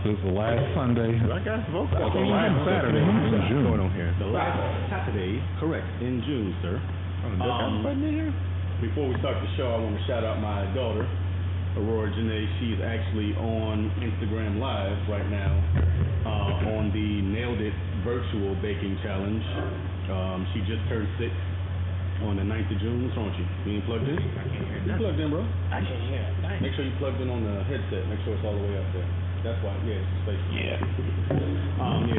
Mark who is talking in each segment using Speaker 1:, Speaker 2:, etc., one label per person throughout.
Speaker 1: This is the last Sunday.
Speaker 2: I got vocal.
Speaker 1: The last Saturday in June.
Speaker 2: Going on here.
Speaker 3: The last Saturday, correct, in June, sir. Before we start the show, I want to shout out my daughter, Aurora Janae. She's actually on Instagram Live right now on the Nailed It virtual baking challenge. She just turned 6 on the 9th of June. What's wrong with you? You ain't plugged in?
Speaker 4: I can't hear
Speaker 3: You plugged in, bro.
Speaker 4: I can't hear it.
Speaker 3: Make sure you plugged in on the headset. Make sure it's all the way up there. That's why, yeah, it's space.
Speaker 4: Yeah.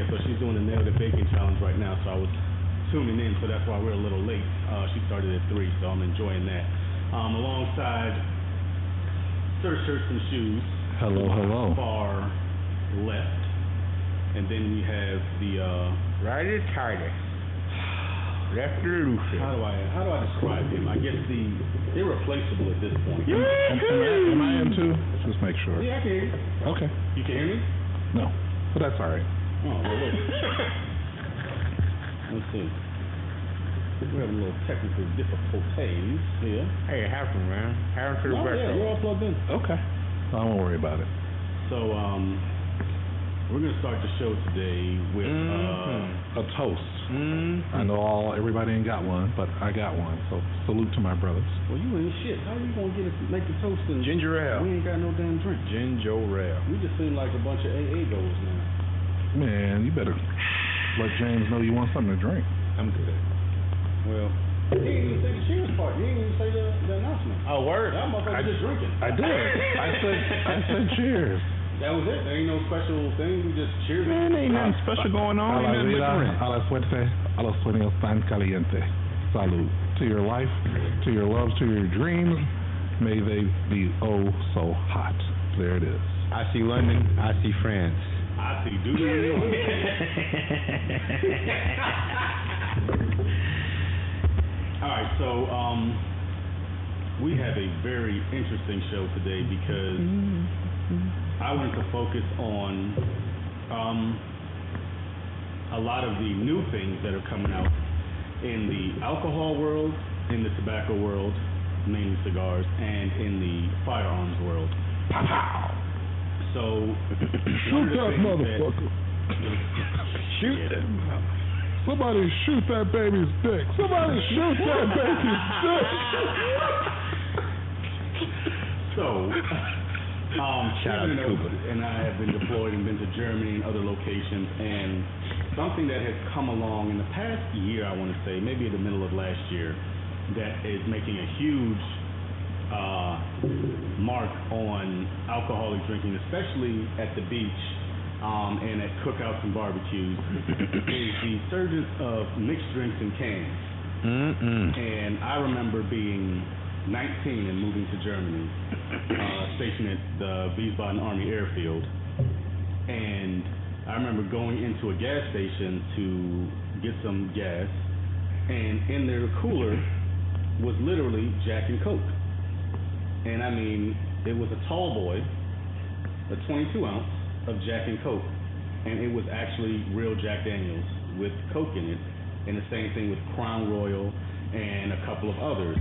Speaker 3: So she's doing the Nailed It baking challenge right now, so I was tuning in, so that's why we're a little late. She started at 3, so I'm enjoying that. Alongside Sir Shirts and Shoes.
Speaker 1: Hello.
Speaker 3: Far left. And then we have the
Speaker 2: Righty tighty. Left loose.
Speaker 3: how do I describe him? I guess the irreplaceable at this point.
Speaker 1: Am I in too? Just make sure.
Speaker 3: Yeah, I can hear you.
Speaker 1: Okay.
Speaker 3: You can hear me?
Speaker 1: No, but that's all right.
Speaker 3: Oh, well, wait. Let's see. We're having a little technical difficulties here.
Speaker 2: Hey, it happened, man. Happened to the
Speaker 3: Oh, yeah, we're all plugged in.
Speaker 1: Okay. I won't worry about it.
Speaker 3: So, we're going to start the show today with
Speaker 1: A toast. I know everybody ain't got one, but I got one. So salute to my brothers.
Speaker 3: well, you ain't shit. How you going to make the toast and
Speaker 2: Ginger ale.
Speaker 3: we ain't got no damn drink?
Speaker 2: Ginger ale.
Speaker 3: We just seem like a bunch of AA goals now.
Speaker 1: Man, you better let James know you want something to drink.
Speaker 2: I'm good.
Speaker 3: Well, you ain't even say the cheers part. You ain't even say the announcement.
Speaker 2: Oh, word.
Speaker 3: That motherfucker just drinking.
Speaker 1: I did. I said cheers.
Speaker 3: That was it. There ain't no special thing. We just cheers.
Speaker 2: Man, ain't nothing special going on.
Speaker 1: A la
Speaker 2: Ain't nothing
Speaker 1: vida,
Speaker 2: different.
Speaker 1: a la suerte, a los sueños tan caliente. Salud. To your life, to your loves, to your dreams. May they be oh so hot. There it is.
Speaker 2: I see London. I see France.
Speaker 3: I see dude in New York. All right, so we have a very interesting show today because I wanted to focus on a lot of the new things that are coming out in the alcohol world, in the tobacco world, mainly cigars, and in the firearms world. So,
Speaker 1: Shoot that motherfucker.
Speaker 2: Shoot it.
Speaker 1: Somebody shoot that baby's dick. Somebody shoot that baby's dick.
Speaker 3: So,
Speaker 2: Shout out to
Speaker 3: Stephen
Speaker 2: Cuba.
Speaker 3: and I have been deployed and been to Germany and other locations, and something that has come along in the past year, I want to say, maybe in the middle of last year, that is making a huge mark on alcoholic drinking, especially at the beach and at cookouts and barbecues, is the surgence of mixed drinks in cans. And I remember being 19 and moving to Germany, stationed at the Wiesbaden Army Airfield, and I remember going into a gas station to get some gas, and in their cooler was literally Jack and Coke. And I mean, it was a tall boy, a 22 ounce of Jack and Coke, and it was actually real Jack Daniels with Coke in it, and the same thing with Crown Royal and a couple of others.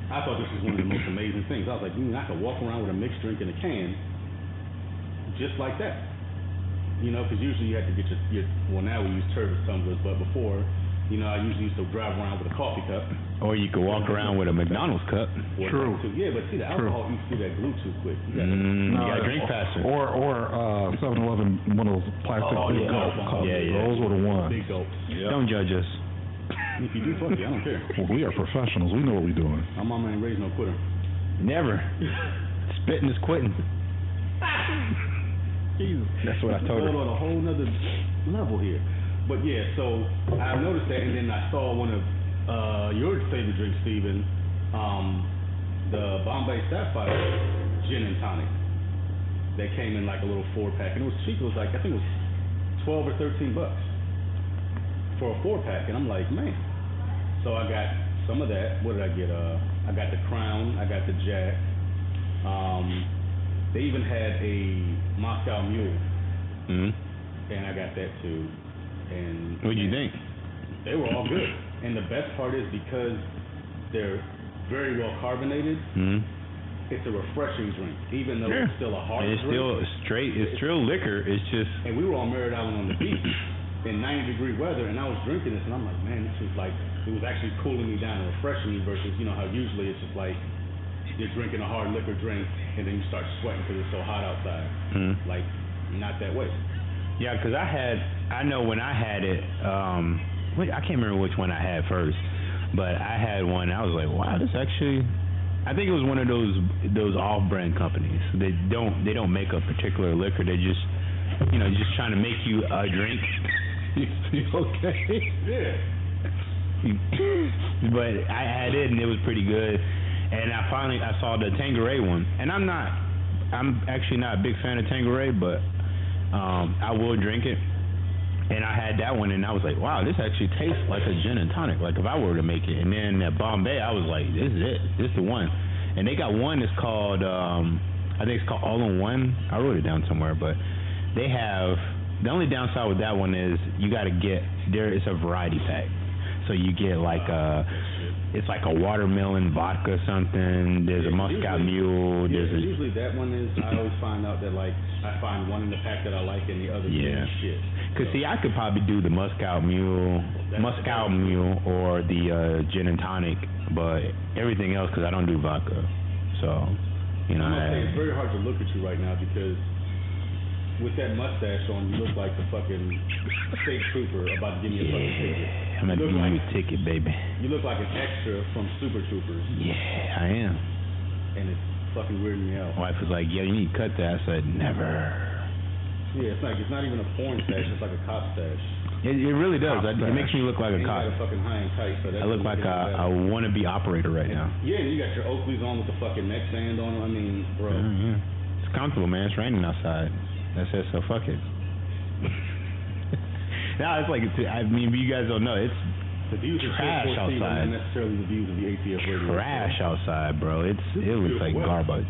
Speaker 3: I thought this was one of the most amazing things. I was like, I could walk around with a mixed drink in a can, just like that. You know, because usually you have to get your well, now we use turbot tumblers, but before, you know, I usually used to drive around with a coffee cup.
Speaker 2: Or you could walk around with a McDonald's cup.
Speaker 1: True.
Speaker 3: Yeah, but see, the alcohol eats through that glue too quick. You
Speaker 2: You gotta drink faster.
Speaker 1: Or 7-Eleven, one of those plastic big gulp cups.
Speaker 2: Yeah.
Speaker 1: Those were the ones.
Speaker 3: big gulps.
Speaker 2: Don't judge us.
Speaker 3: If you do, fuck you, I don't care.
Speaker 1: Well, we are professionals. We know what we're doing.
Speaker 3: My mama ain't raised no quitter.
Speaker 2: Never. Spitting is quitting.
Speaker 3: Jesus.
Speaker 2: That's what I told her.
Speaker 3: We're on a whole nother level here. But yeah, so I noticed that, and then I saw one of your favorite drinks, Steven, the Bombay Sapphire gin and tonic. That came in like a little 4-pack, and it was cheap. It was like, I think it was $12 or $13 for a 4-pack, and I'm like, man. So I got some of that. What did I get? I got the Crown. I got the Jack. They even had a Moscow Mule, and I got that too. And
Speaker 2: What'd you think?
Speaker 3: They were all good. And the best part is because they're very well carbonated, it's a refreshing drink, even though it's still a hard
Speaker 2: and it's
Speaker 3: drink.
Speaker 2: still straight. It's still liquor. It's just.
Speaker 3: And we were on Merritt Island on the beach in 90-degree weather, and I was drinking this, and I'm like, man, this is like, it was actually cooling me down and refreshing me versus, you know, how usually it's just like you're drinking a hard liquor drink and then you start sweating because it's so hot outside. Like, not that way.
Speaker 2: Yeah, because I know when I had it, I can't remember which one I had first, but I had one. I was like, wow, this actually. I think it was one of those off-brand companies. They don't make a particular liquor. They just, you know, just trying to make you a drink. You okay?
Speaker 3: Yeah.
Speaker 2: But I had it and it was pretty good. And I saw the Tanqueray one, and I'm actually not a big fan of Tanqueray, but I will drink it. And I had that one, and I was like, wow, this actually tastes like a gin and tonic, like if I were to make it. And then at Bombay, I was like, this is it. This is the one. And they got one that's called, I think it's called All-in-One. I wrote it down somewhere, but they have, the only downside with that one is you got to it's a variety pack. So you get like it's like a watermelon vodka something. There's a Moscow Mule.
Speaker 3: Usually that one is. I always find out that like I find one in the pack that I like and the other shit.
Speaker 2: Cause see, I could probably do the Moscow Mule, or the gin and tonic, but everything else, cause I don't do vodka. So, you know.
Speaker 3: It's very hard to look at you right now because with that mustache on, you look like the fucking state trooper about to give me a fucking ticket.
Speaker 2: I'm gonna give you a ticket, baby.
Speaker 3: You look like an extra from Super Troopers.
Speaker 2: Yeah, I am.
Speaker 3: And it's fucking weirding me out.
Speaker 2: My wife was like, yeah, you need to cut that. I said, never.
Speaker 3: Yeah, it's not even a porn stash, it's like a cop stash.
Speaker 2: It really does. It makes me look like a cop.
Speaker 3: You got a fucking high and tight, so
Speaker 2: I look like a wannabe operator right now.
Speaker 3: Yeah, and you got your Oakleys on with the fucking neckband on. I mean, bro.
Speaker 2: Yeah. It's comfortable, man. It's raining outside. That's it, so fuck it. Now it's like, I mean, you guys don't know, it's
Speaker 3: the views
Speaker 2: trash outside.
Speaker 3: Not necessarily the views of the ATF radio.
Speaker 2: Trash outside, bro. It looks like garbage.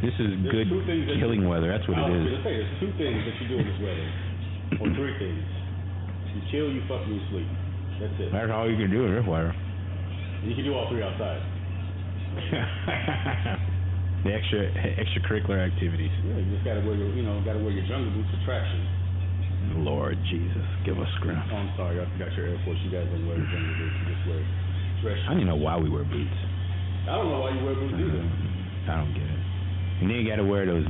Speaker 2: This is good killing weather. That's what it is.
Speaker 3: I was gonna say, there's two things that you do in this weather, or three things. You chill, you fuck, and you sleep. That's it.
Speaker 2: That's all you can do in this weather.
Speaker 3: You can do all three outside.
Speaker 2: The extracurricular activities.
Speaker 3: Yeah, you just gotta wear your jungle boots for traction.
Speaker 2: Lord Jesus, give us scrim.
Speaker 3: Oh, I'm sorry, I forgot your Air Force. You guys don't wear jungle boots. You just wear dress.
Speaker 2: I don't even know why we wear boots.
Speaker 3: I don't know why you wear boots either.
Speaker 2: I don't get it. And then you gotta wear those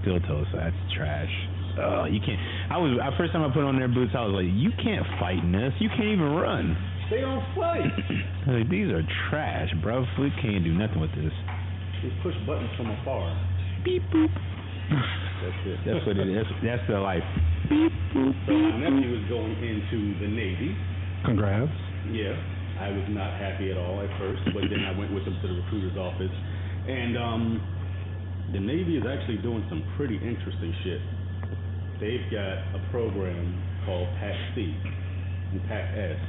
Speaker 2: steel toes. So that's trash. You can't. First time I put on their boots, I was like, you can't fight in this. You can't even run.
Speaker 3: They don't fight.
Speaker 2: Like, these are trash, bro. We can't do nothing with this.
Speaker 3: They push buttons from afar.
Speaker 2: Beep boop.
Speaker 3: That's it.
Speaker 2: That's what it is. That's the life. Beep boop.
Speaker 3: So my nephew is going into the Navy.
Speaker 1: Congrats.
Speaker 3: Yeah, I was not happy at all at first, but then I went with him to the recruiter's office, and the Navy is actually doing some pretty interesting shit. They've got a program called PAC-C and PAC-S,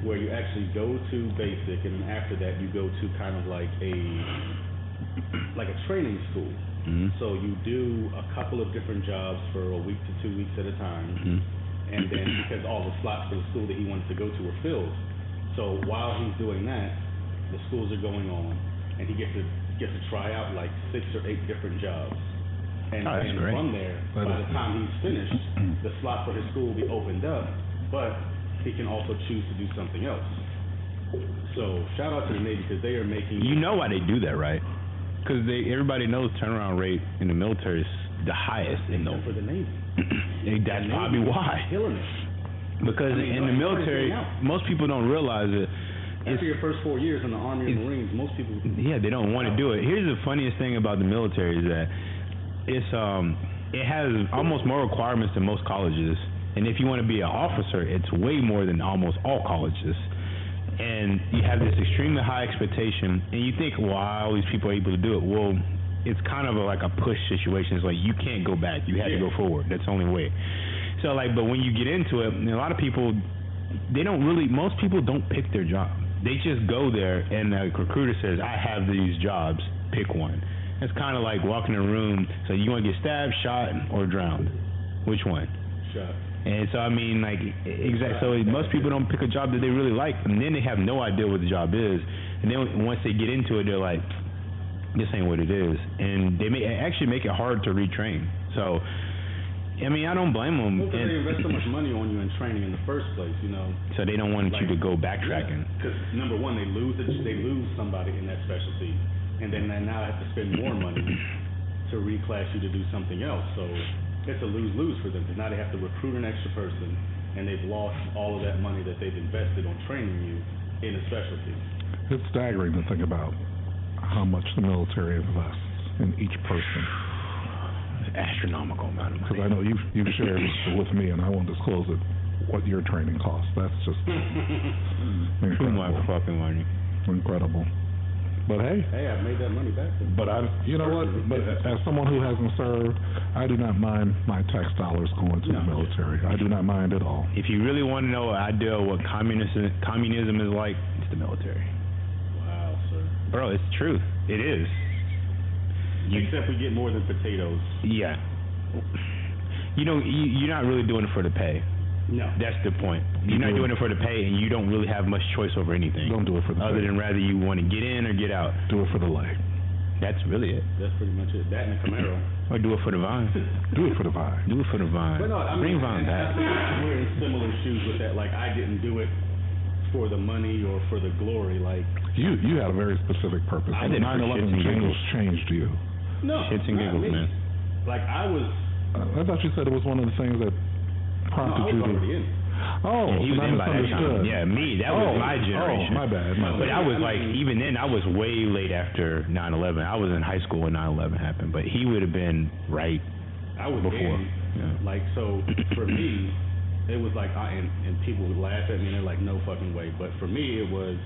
Speaker 3: where you actually go to basic, and then after that you go to kind of like a training school.
Speaker 2: Mm-hmm.
Speaker 3: So you do a couple of different jobs for a week to 2 weeks at a time, and then because all the slots for the school that he wanted to go to were filled, so while he's doing that, the schools are going on, and he gets to try out like 6 or 8 different jobs. And from there, by the time he's finished, the slot for his school will be opened up, but he can also choose to do something else. So shout out to the Navy because they are making.
Speaker 2: You know why they do that, right? Because everybody knows turnaround rate in the military is the highest in the.
Speaker 3: For the Navy.
Speaker 2: That's probably why.
Speaker 3: Killing it.
Speaker 2: Because in the military, most people don't realize it.
Speaker 3: After your first 4 years in the Army and Marines, most people.
Speaker 2: Yeah, they don't want to do it. Here's the funniest thing about the military is that it has almost more requirements than most colleges. And if you want to be an officer, it's way more than almost all colleges. And you have this extremely high expectation, and you think, wow, all these people are able to do it. Well, it's kind of like a push situation. It's like you can't go back. You have to go forward. That's the only way. So, but when you get into it, a lot of people, most people don't pick their job. They just go there, and the recruiter says, I have these jobs. Pick one. It's kind of like walking in a room, so you want to get stabbed, shot, or drowned. Which one?
Speaker 3: Shot.
Speaker 2: And so, I mean, like, so most people don't pick a job that they really like, and then they have no idea what the job is. And then once they get into it, they're like, this ain't what it is, and they actually make it hard to retrain. So, I mean, I don't blame them.
Speaker 3: Well, because they invest so much money on you in training in the first place, you know.
Speaker 2: So they don't want you to go backtracking.
Speaker 3: Because number one, they lose somebody in that specialty, and then they now have to spend more money to reclass you to do something else. So it's a lose-lose for them, because now they have to recruit an extra person, and they've lost all of that money that they've invested on training you in a specialty.
Speaker 1: It's staggering to think about how much the military invests in each person.
Speaker 2: Astronomical amount of money.
Speaker 1: Because I know you've shared with me, and I won't disclose it, what your training costs. That's just incredible.
Speaker 2: Too much fucking money.
Speaker 1: Incredible. But hey,
Speaker 3: I've made that money back.
Speaker 1: But you know what? But as someone who hasn't served, I do not mind my tax dollars going to the military. I do not mind at all.
Speaker 2: If you really want to know an idea of what communism is like, it's the military.
Speaker 3: Wow, sir.
Speaker 2: Bro, it's the truth. It is.
Speaker 3: Except we get more than potatoes.
Speaker 2: Yeah. You know, you're not really doing it for the pay.
Speaker 3: No.
Speaker 2: That's the point. You're not doing it for the pay, and you don't really have much choice over anything.
Speaker 1: Don't do it for the
Speaker 2: other
Speaker 1: pay.
Speaker 2: than rather you want to get in or get out.
Speaker 1: Do it for the leg.
Speaker 2: That's really it.
Speaker 3: That's pretty much it. That and a Camaro.
Speaker 2: Or do it for the vine.
Speaker 1: Do it for the vibe.
Speaker 2: Do it for the vine.
Speaker 3: But no, I mean,
Speaker 2: Bring vine back.
Speaker 3: I think we're in similar shoes with that. Like, I didn't do it for the money or for the glory. Like,
Speaker 1: You had a very specific purpose.
Speaker 2: I did it for
Speaker 1: 9/11
Speaker 2: shits and giggles.
Speaker 1: changed you.
Speaker 3: no.
Speaker 2: Shits and
Speaker 3: not
Speaker 2: giggles,
Speaker 3: me.
Speaker 2: man.
Speaker 3: Like, I was
Speaker 1: I thought you said it was one of the things that prompted you to.
Speaker 3: already in.
Speaker 1: Oh,
Speaker 2: Yeah, he was
Speaker 1: I
Speaker 2: in by that
Speaker 1: misunderstood.
Speaker 2: time. Yeah, me. That was my generation.
Speaker 1: Oh, my bad.
Speaker 2: But I was like, even then, I was way late after 9/11. I was in high school when 9/11 happened, but he would have been right
Speaker 3: I was
Speaker 2: before.
Speaker 3: in.
Speaker 2: Yeah.
Speaker 3: Like, so for me, it was like, and people would laugh at me and they're like, no fucking way. But for me, it was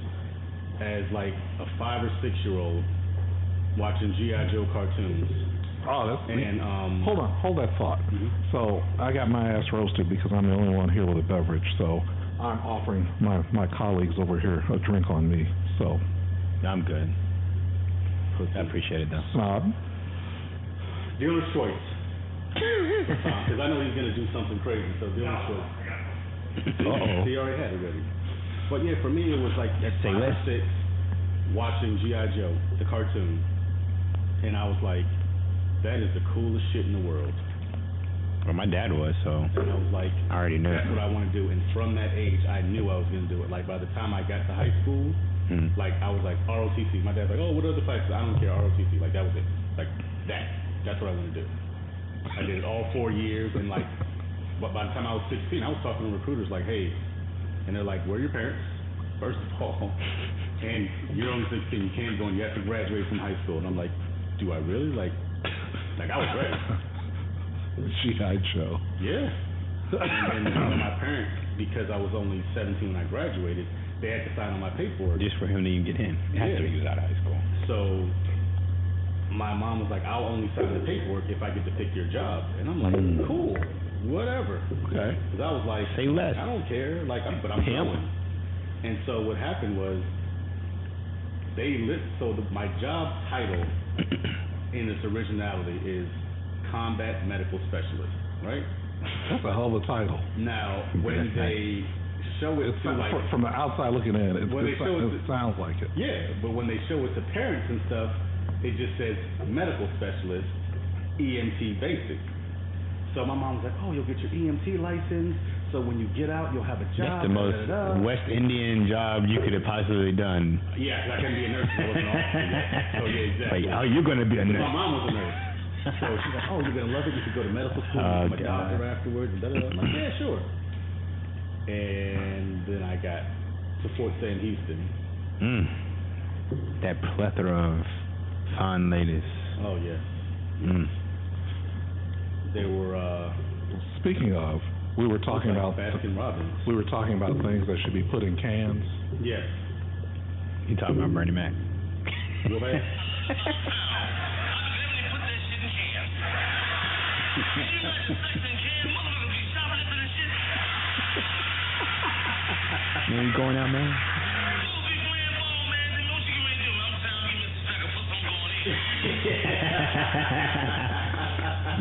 Speaker 3: as like a 5 or 6 year old watching G.I. Joe cartoons.
Speaker 1: Oh, that's
Speaker 3: And
Speaker 1: hold that thought.
Speaker 3: Mhm.
Speaker 1: So I got my ass roasted because I'm the only one here with a beverage. So I'm offering my colleagues over here a drink on me. So
Speaker 2: I'm good. I appreciate it, though.
Speaker 1: snob.
Speaker 3: dealer's choice. Because I know he's gonna do something crazy. So dealer's choice.
Speaker 2: Uh-oh.
Speaker 3: He already had it ready. But yeah, for me it was like at
Speaker 2: Say
Speaker 3: 5 or
Speaker 2: less.
Speaker 3: 6, watching G.I. Joe, the cartoon, and I was like, that is the coolest shit in the world.
Speaker 2: Well, my dad was, so
Speaker 3: And I was like,
Speaker 2: I already knew.
Speaker 3: that's what I want to do. And from that age, I knew I was going to do it. Like, by the time I got to high school, like, I was like, ROTC. My dad's like, oh, what other classes? I don't care, ROTC. Like, that was it. Like, that's what I want to do. I did it all 4 years, and like, but by the time I was 16, I was talking to recruiters like, hey, and they're like, where are your parents? First of all, and you're only 16, you can't go, and you have to graduate from high school. And I'm like, do I really? Like I was ready.
Speaker 1: G.I. Joe.
Speaker 3: Yeah. And then my parents, because I was only 17 when I graduated, they had to sign on my paperwork.
Speaker 2: Just for him to even get in after he was out of high school.
Speaker 3: So my mom was like, I'll only sign the paperwork if I get to pick your job. And I'm like, cool, whatever.
Speaker 1: Okay.
Speaker 3: Because I was like,
Speaker 2: Say less.
Speaker 3: I don't care, like, but I'm
Speaker 2: Pimp.
Speaker 3: going. And so what happened was, my job title in its originality is combat medical specialist, right?
Speaker 1: That's a hell of a title.
Speaker 3: Now, when they show it to like,
Speaker 1: From the outside looking in, it sounds like it.
Speaker 3: yeah, but when they show it to parents and stuff, it just says medical specialist, EMT basic. So my mom was like, oh, you'll get your EMT license, so when you get out, you'll have a job.
Speaker 2: That's the most West Indian job you could have possibly done.
Speaker 3: Yeah, I couldn't be a nurse. I wasn't officer yet. So yeah, exactly.
Speaker 2: Like, oh, you're gonna be a
Speaker 3: My
Speaker 2: nurse.
Speaker 3: mom was a nurse. So she's like, oh, you're gonna love it. You could go to medical school,
Speaker 2: Oh,
Speaker 3: become a
Speaker 2: God.
Speaker 3: doctor afterwards, and da-da-da. I'm like, yeah, sure. And then I got to Fort Sam Houston.
Speaker 2: That plethora of fine ladies.
Speaker 3: Oh yes. They were
Speaker 1: Speaking of, we were talking
Speaker 3: like
Speaker 1: about
Speaker 3: Baskin Robbins.
Speaker 1: we were talking about things that should be put in cans.
Speaker 3: Yes.
Speaker 2: You talking about Bernie Mac?
Speaker 3: Well, man.
Speaker 2: Man, you going out, man?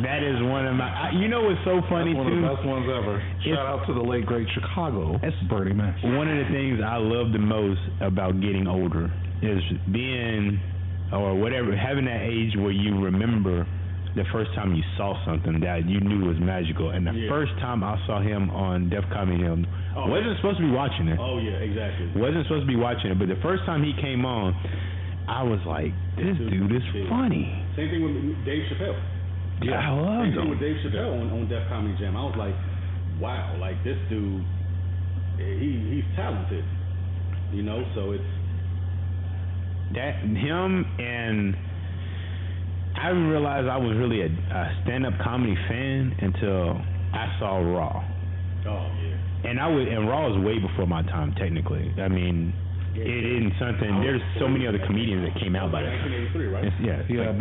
Speaker 2: That is one of my. You know what's so funny
Speaker 1: That's one
Speaker 2: too?
Speaker 1: of the best ones ever. Shout out to the late great Chicago.
Speaker 2: That's
Speaker 1: Bernie Mac.
Speaker 2: One of the things I love the most about getting older is being, or whatever, having that age where you remember the first time you saw something that you knew was magical. And the first time I saw him on Def Comedy Jam, wasn't supposed to be watching it.
Speaker 3: Oh yeah, exactly.
Speaker 2: Wasn't supposed to be watching it, but the first time he came on, I was like, this dude is funny.
Speaker 3: Same thing with Dave Chappelle.
Speaker 2: Yeah, I love him.
Speaker 3: Same thing with Dave Chappelle on Def Comedy Jam. I was like, wow, like this dude, he's talented. You know, so it's
Speaker 2: that him, and I didn't realize I was really a stand-up comedy fan until I saw Raw.
Speaker 3: Oh yeah.
Speaker 2: And Raw is way before my time, technically. I mean, it isn't something. There's so many other comedians that came out by that time.
Speaker 3: 1983, right?
Speaker 1: Yeah.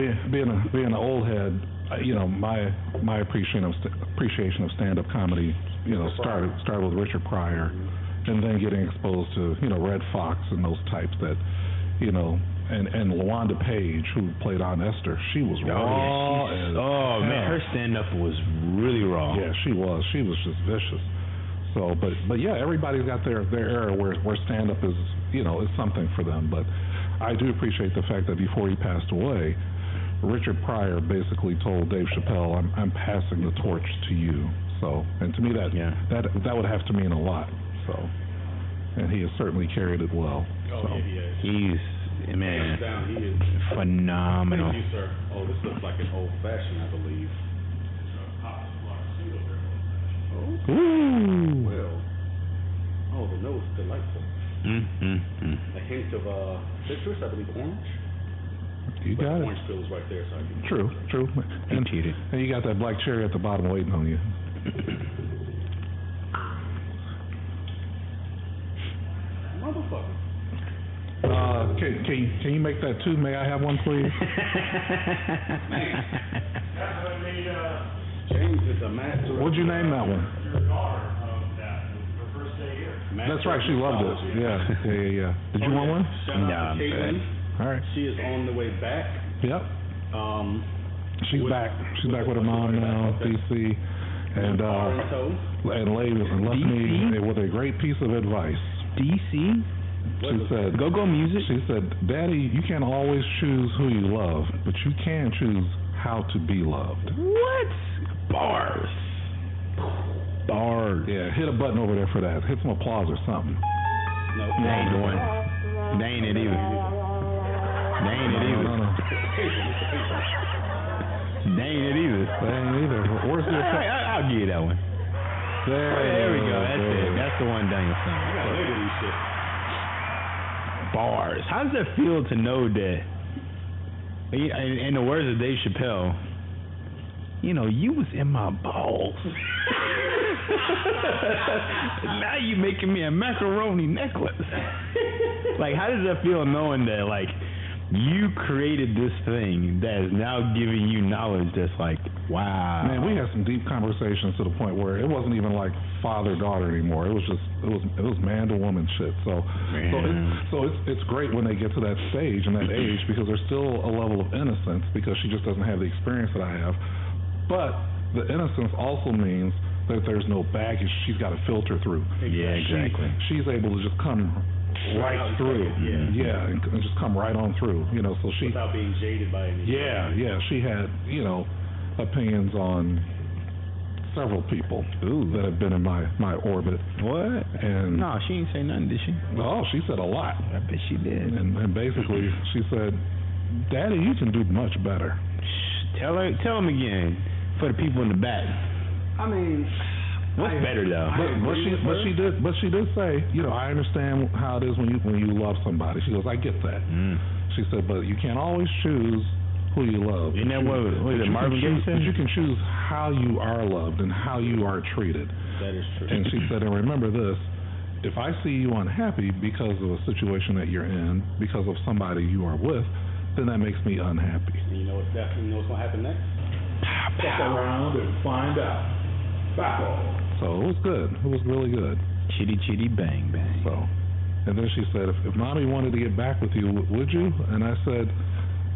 Speaker 1: Being an old head, you know, my appreciation of stand-up comedy, you know, started with Richard Pryor, and then getting exposed to, you know, Red Fox and those types that, you know, and LaWanda Page, who played Aunt Esther, she was raw.
Speaker 2: Man, her stand-up was really raw.
Speaker 1: Yeah, she was just vicious. So, but yeah, everybody's got their era where stand-up is, you know, is something for them. But I do appreciate the fact that before he passed away, Richard Pryor basically told Dave Chappelle, I'm passing the torch to you. So, and to me that would have to mean a lot. So, and he has certainly carried it well.
Speaker 3: Oh,
Speaker 1: so.
Speaker 3: yeah, he has.
Speaker 2: He's, man,
Speaker 3: he is
Speaker 2: phenomenal.
Speaker 3: Thank you, sir. Oh, this looks like an old-fashioned, I believe.
Speaker 2: Ooh.
Speaker 3: Well, oh, the nose is delightful. A hint of citrus, I believe orange.
Speaker 1: You
Speaker 3: but
Speaker 1: got it.
Speaker 3: Orange peel is right there, so I can.
Speaker 1: True. And you got that black cherry at the bottom waiting on you.
Speaker 3: Motherfucker.
Speaker 1: Can you make that too? May I have one, please?
Speaker 3: That's what made James is a master.
Speaker 1: What'd you name that one?
Speaker 4: Your daughter of that, her first day here.
Speaker 1: That's right, she loved it. Yeah. Did you want one?
Speaker 3: Shout out to Caitlin.
Speaker 1: All right.
Speaker 3: She is on the way back.
Speaker 1: Yep. She's back. She's back with her mom now, DC, and left me with a great piece of advice.
Speaker 2: DC?
Speaker 1: She said,
Speaker 2: Go Music?
Speaker 1: She said, Daddy, you can't always choose who you love, but you can choose how to be loved.
Speaker 2: What? Bars.
Speaker 1: Yeah, hit a button over there for that. Hit some applause or something.
Speaker 3: No,
Speaker 2: they ain't doing it. They ain't it either. They ain't it either.
Speaker 1: No.
Speaker 2: They ain't it either.
Speaker 1: They ain't either. Where's the
Speaker 2: I'll give you that one. There we go. That's it. That's the one Daniel song.
Speaker 3: I gotta look at these shit.
Speaker 2: Bars. How does that feel to know that, in the words of Dave Chappelle, you know, you was in my balls. Now you making me a macaroni necklace. Like, how does that feel knowing that, like, you created this thing that is now giving you knowledge that's like, wow.
Speaker 1: Man, we had some deep conversations to the point where it wasn't even like father-daughter anymore. It was man to woman shit. So it's great when they get to that stage and that age, because there's still a level of innocence, because she just doesn't have the experience that I have. But the innocence also means that there's no baggage she's got to filter through.
Speaker 2: Yeah, exactly.
Speaker 1: She's able to just come right through. And just come right on through. You know, so she,
Speaker 3: without being jaded by anything.
Speaker 1: Yeah. She had, you know, opinions on several people that have been in my orbit.
Speaker 2: What?
Speaker 1: And
Speaker 2: no, she didn't say nothing, did she?
Speaker 1: Oh, she said a lot.
Speaker 2: I bet she did.
Speaker 1: And basically, she said, "Daddy, you can do much better."
Speaker 2: Tell him again for the people in the back.
Speaker 3: I mean,
Speaker 2: what's better though?
Speaker 1: But she did say, you know, I understand how it is when you love somebody. She goes, I get that. She said, but you can't always choose who you love.
Speaker 2: Isn't that what is it, Marvin Gaye said?
Speaker 1: But you can choose how you are loved and how you are treated.
Speaker 3: That is true.
Speaker 1: And she said, and remember this: if I see you unhappy because of a situation that you're in, because of somebody you are with, then that makes me unhappy.
Speaker 3: And you know what's gonna happen next?
Speaker 1: Check around and find out. Back off. So it was good. It was really good.
Speaker 2: Chitty chitty bang bang.
Speaker 1: So, and then she said, if Mommy wanted to get back with you, would you? And I said,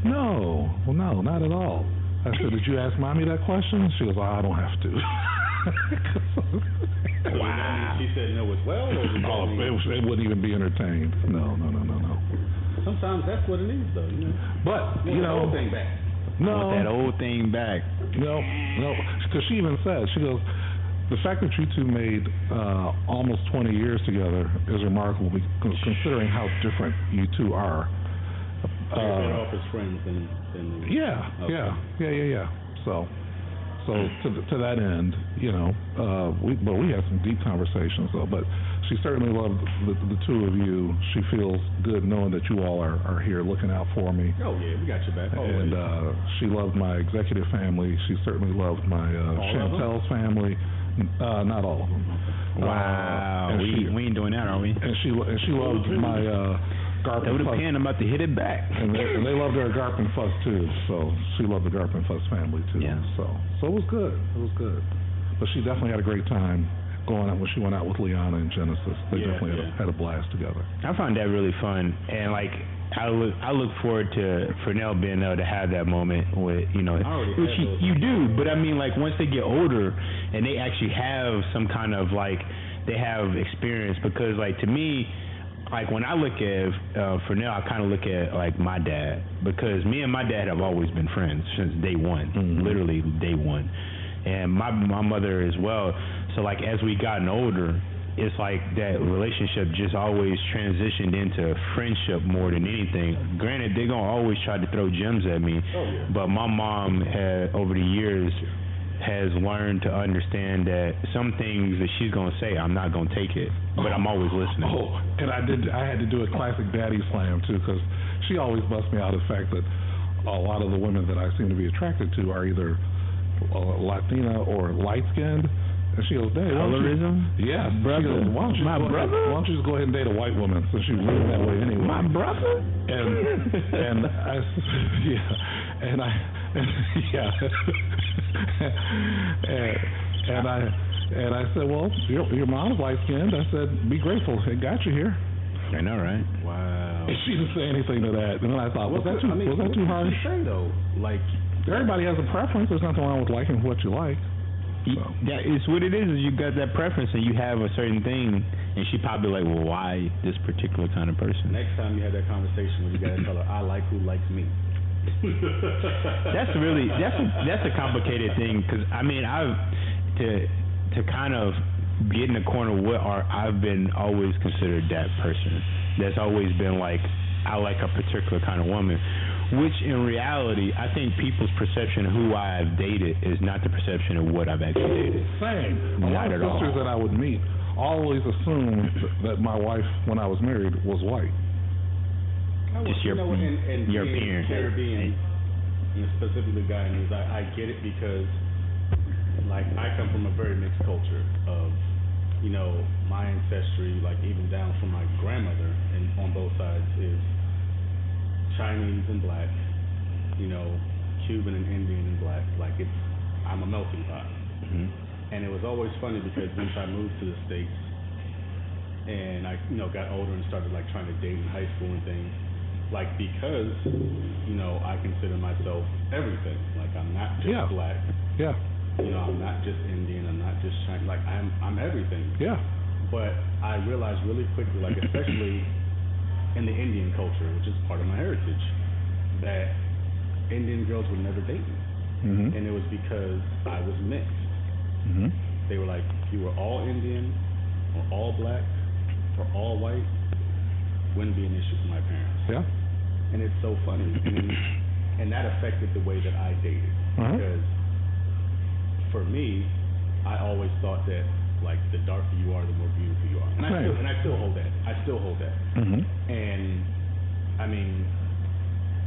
Speaker 1: no. Well, no, not at all. I said, did you ask Mommy that question? She goes, I don't have to.
Speaker 3: Wow. She said no as well, or
Speaker 1: it wouldn't even be entertained. No.
Speaker 3: Sometimes that's what it is, though. You know.
Speaker 1: But
Speaker 3: Want the whole thing back.
Speaker 1: No,
Speaker 2: Want that old thing back.
Speaker 1: no, because she even said, she goes, the fact that you two made almost 20 years together is remarkable, considering how different you two are.
Speaker 3: So you're better off as friends than
Speaker 1: Yeah. So to that end, you know, we had some deep conversations though. But she certainly loved the two of you. She feels good knowing that you all are here looking out for me.
Speaker 3: Oh yeah, we got your back. Always.
Speaker 1: And she loved my executive family. She certainly loved my Chantel's family. Not all of them.
Speaker 2: Wow,
Speaker 1: and
Speaker 2: we ain't doing that, are we?
Speaker 1: And she loved my Garp and Fuss.
Speaker 2: I'm about to hit it back.
Speaker 1: And they loved their Garp and Fuss too. So she loved the Garp and Fuss family too.
Speaker 2: Yeah.
Speaker 1: So it was good. It was good. But she definitely had a great time going out when she went out with Liana and Genesis. They definitely had a blast together.
Speaker 2: I found that really fun, and like I look forward to Fernell being able to have that moment with, you know, which you do, but I mean, like, once they get older and they actually have some kind of, like, they have experience, because, like, to me, like, when I look at Fernell, I kind of look at, like, my dad, because me and my dad have always been friends since day one, literally day one, and my mother as well. So, like, as we gotten older, it's like that relationship just always transitioned into friendship more than anything. Granted, they're going to always try to throw gems at me, but my mom had, over the years, has learned to understand that some things that she's going to say, I'm not going to take it, but I'm always listening.
Speaker 1: Oh, and I had to do a classic daddy slam, too, because she always busts me out the fact that a lot of the women that I seem to be attracted to are either Latina or light-skinned. And she goes, Dad,
Speaker 2: colorism?
Speaker 1: Yes,
Speaker 2: brother.
Speaker 1: She goes, why don't you just go ahead and date a white woman since she's living that way anyway?
Speaker 2: My brother?
Speaker 1: And I said, well, your mom's light skinned. I said, be grateful, it got you here.
Speaker 2: I know, right?
Speaker 3: Wow.
Speaker 1: And she didn't say anything to that. And then I thought, was that too harsh?
Speaker 3: Say though, like,
Speaker 1: everybody has a preference. There's nothing wrong with liking what you like. So.
Speaker 2: Yeah, it's what it is you got that preference and you have a certain thing, and she probably like, well, why this particular kind of person?
Speaker 3: Next time you have that conversation, you gotta tell her, I like who likes me.
Speaker 2: That's a complicated thing, because I mean, to kind of get in the corner, I've been always considered that person. That's always been like, I like a particular kind of woman. Which, in reality, I think people's perception of who I've dated is not the perception of what I've actually dated.
Speaker 1: Same. A
Speaker 2: not
Speaker 1: lot of
Speaker 2: at
Speaker 1: sisters
Speaker 2: all.
Speaker 1: that I would meet always assumed that my wife, when I was married, was white.
Speaker 2: Just your appearance.
Speaker 3: Caribbean, and specifically Guyanese, I get it because, like, I come from a very mixed culture of, you know, my ancestry, like, even down from my grandmother, and on both sides is Chinese and black, you know, Cuban and Indian and black. Like, I'm a melting pot. And it was always funny because once I moved to the States and I, you know, got older and started like trying to date in high school and things, like, because, you know, I consider myself everything. Like, I'm not just black.
Speaker 1: Yeah.
Speaker 3: You know, I'm not just Indian, I'm not just Chinese, like, I'm everything.
Speaker 1: Yeah.
Speaker 3: But I realized really quickly, like, especially in the Indian culture, which is part of my heritage, that Indian girls would never date me. And it was because I was mixed. They were like, if you were all Indian, or all black, or all white, wouldn't be an issue for my parents.
Speaker 1: Yeah.
Speaker 3: And it's so funny. And that affected the way that I dated. Because for me, I always thought that, like, the darker you are, the more beautiful you are. And I still hold that. And, I mean,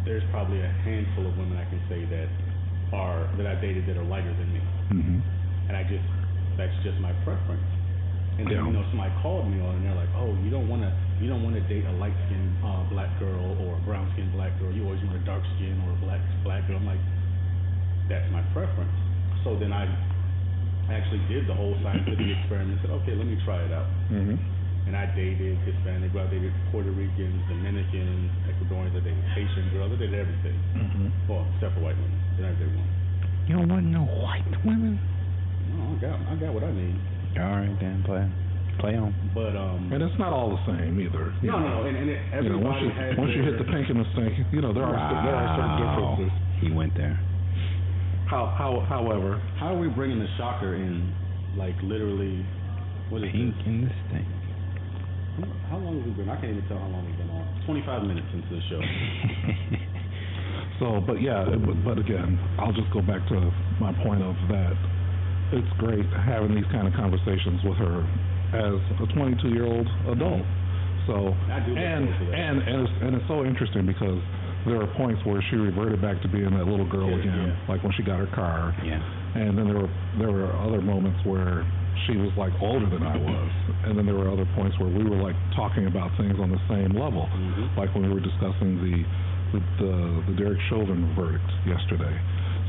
Speaker 3: there's probably a handful of women I can say that I've dated that are lighter than me. And that's just my preference. And then, you know, somebody called me on and they're like, oh, you don't want to date a light-skinned black girl or a brown-skinned black girl. You always want a dark-skinned or a black girl. I'm like, that's my preference. So then I actually did the whole scientific experiment and said, okay, let me try it out. And I dated Hispanic, I dated Puerto Ricans, Dominicans, Ecuadorians, I dated Haitian girls, I did everything. Well, except for white women. Then I did one.
Speaker 2: You don't want no white women?
Speaker 3: No, I got what I need.
Speaker 2: All right, then, play. Play on.
Speaker 3: But
Speaker 1: And it's not all the same either.
Speaker 3: No, and everybody has
Speaker 1: once you hit the pink and the stink, there are certain differences.
Speaker 2: He went there.
Speaker 1: However,
Speaker 3: how are we bringing the shocker in? Like literally, what is
Speaker 2: pink
Speaker 3: this?
Speaker 2: and the stink.
Speaker 3: How long have we been? I can't even tell how long we've been on. 25 minutes into the show.
Speaker 1: So, but again, I'll just go back to my point of that. It's great having these kind of conversations with her as a 22-year-old adult. So,
Speaker 3: I do look forward to that.
Speaker 1: and it's so interesting because there are points where she reverted back to being that little girl again, like when she got her car.
Speaker 2: Yeah.
Speaker 1: And then there were other moments where she was like older than I was, and then there were other points where we were like talking about things on the same level, like when we were discussing the Derek Chauvin verdict yesterday.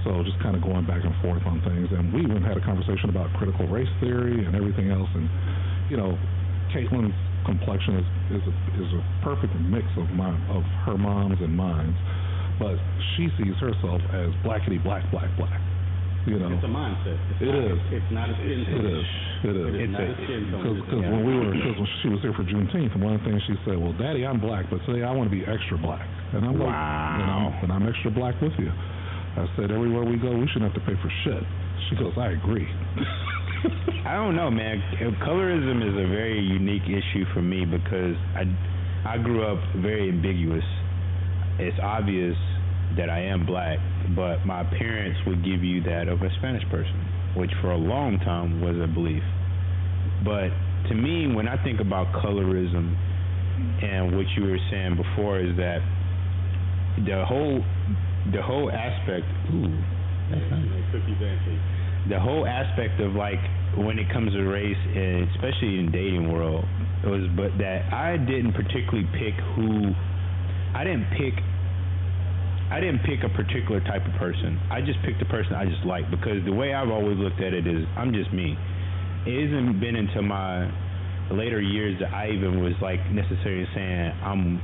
Speaker 1: So just kind of going back and forth on things, and we even had a conversation about critical race theory and everything else. And Caitlin's complexion is a perfect mix of her mom's and mine's, but she sees herself as blackity black. It's
Speaker 3: a mindset. It's not a skin tone.
Speaker 1: It is.
Speaker 3: Not a skin tone.
Speaker 1: Because when she was here for Juneteenth, one of the things she said, "Well, Daddy, I'm black, but today I want to be extra black." And I'm like, and I'm extra black with you. I said, everywhere we go, we shouldn't have to pay for shit. She goes, I agree.
Speaker 2: I don't know, man. Colorism is a very unique issue for me because I grew up very ambiguous. It's obvious that I am black, but my parents would give you that of a Spanish person, which for a long time was a belief. But to me, when I think about colorism and what you were saying before, is that the whole aspect. The whole aspect of like when it comes to race, and especially in dating world, but that I didn't particularly pick who. I didn't pick a particular type of person. I just picked a person I just like, because the way I've always looked at it is I'm just me. It hasn't been until my later years that I even was like necessarily saying I'm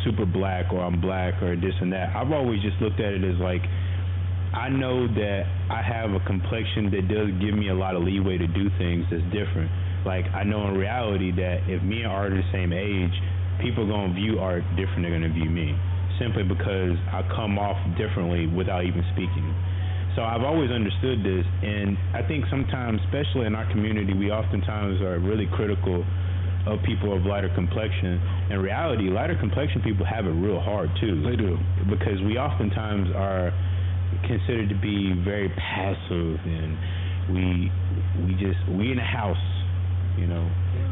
Speaker 2: super black or I'm black or this and that. I've always just looked at it as like, I know that I have a complexion that does give me a lot of leeway to do things that's different. Like, I know in reality that if me and Art are the same age, people are going to view Art different than they're going to view me, simply because I come off differently without even speaking. So I've always understood this, and I think sometimes, especially in our community, we oftentimes are really critical of people of lighter complexion. In reality, lighter complexion people have it real hard too.
Speaker 1: They do.
Speaker 2: Because we oftentimes are considered to be very passive, and we in a house,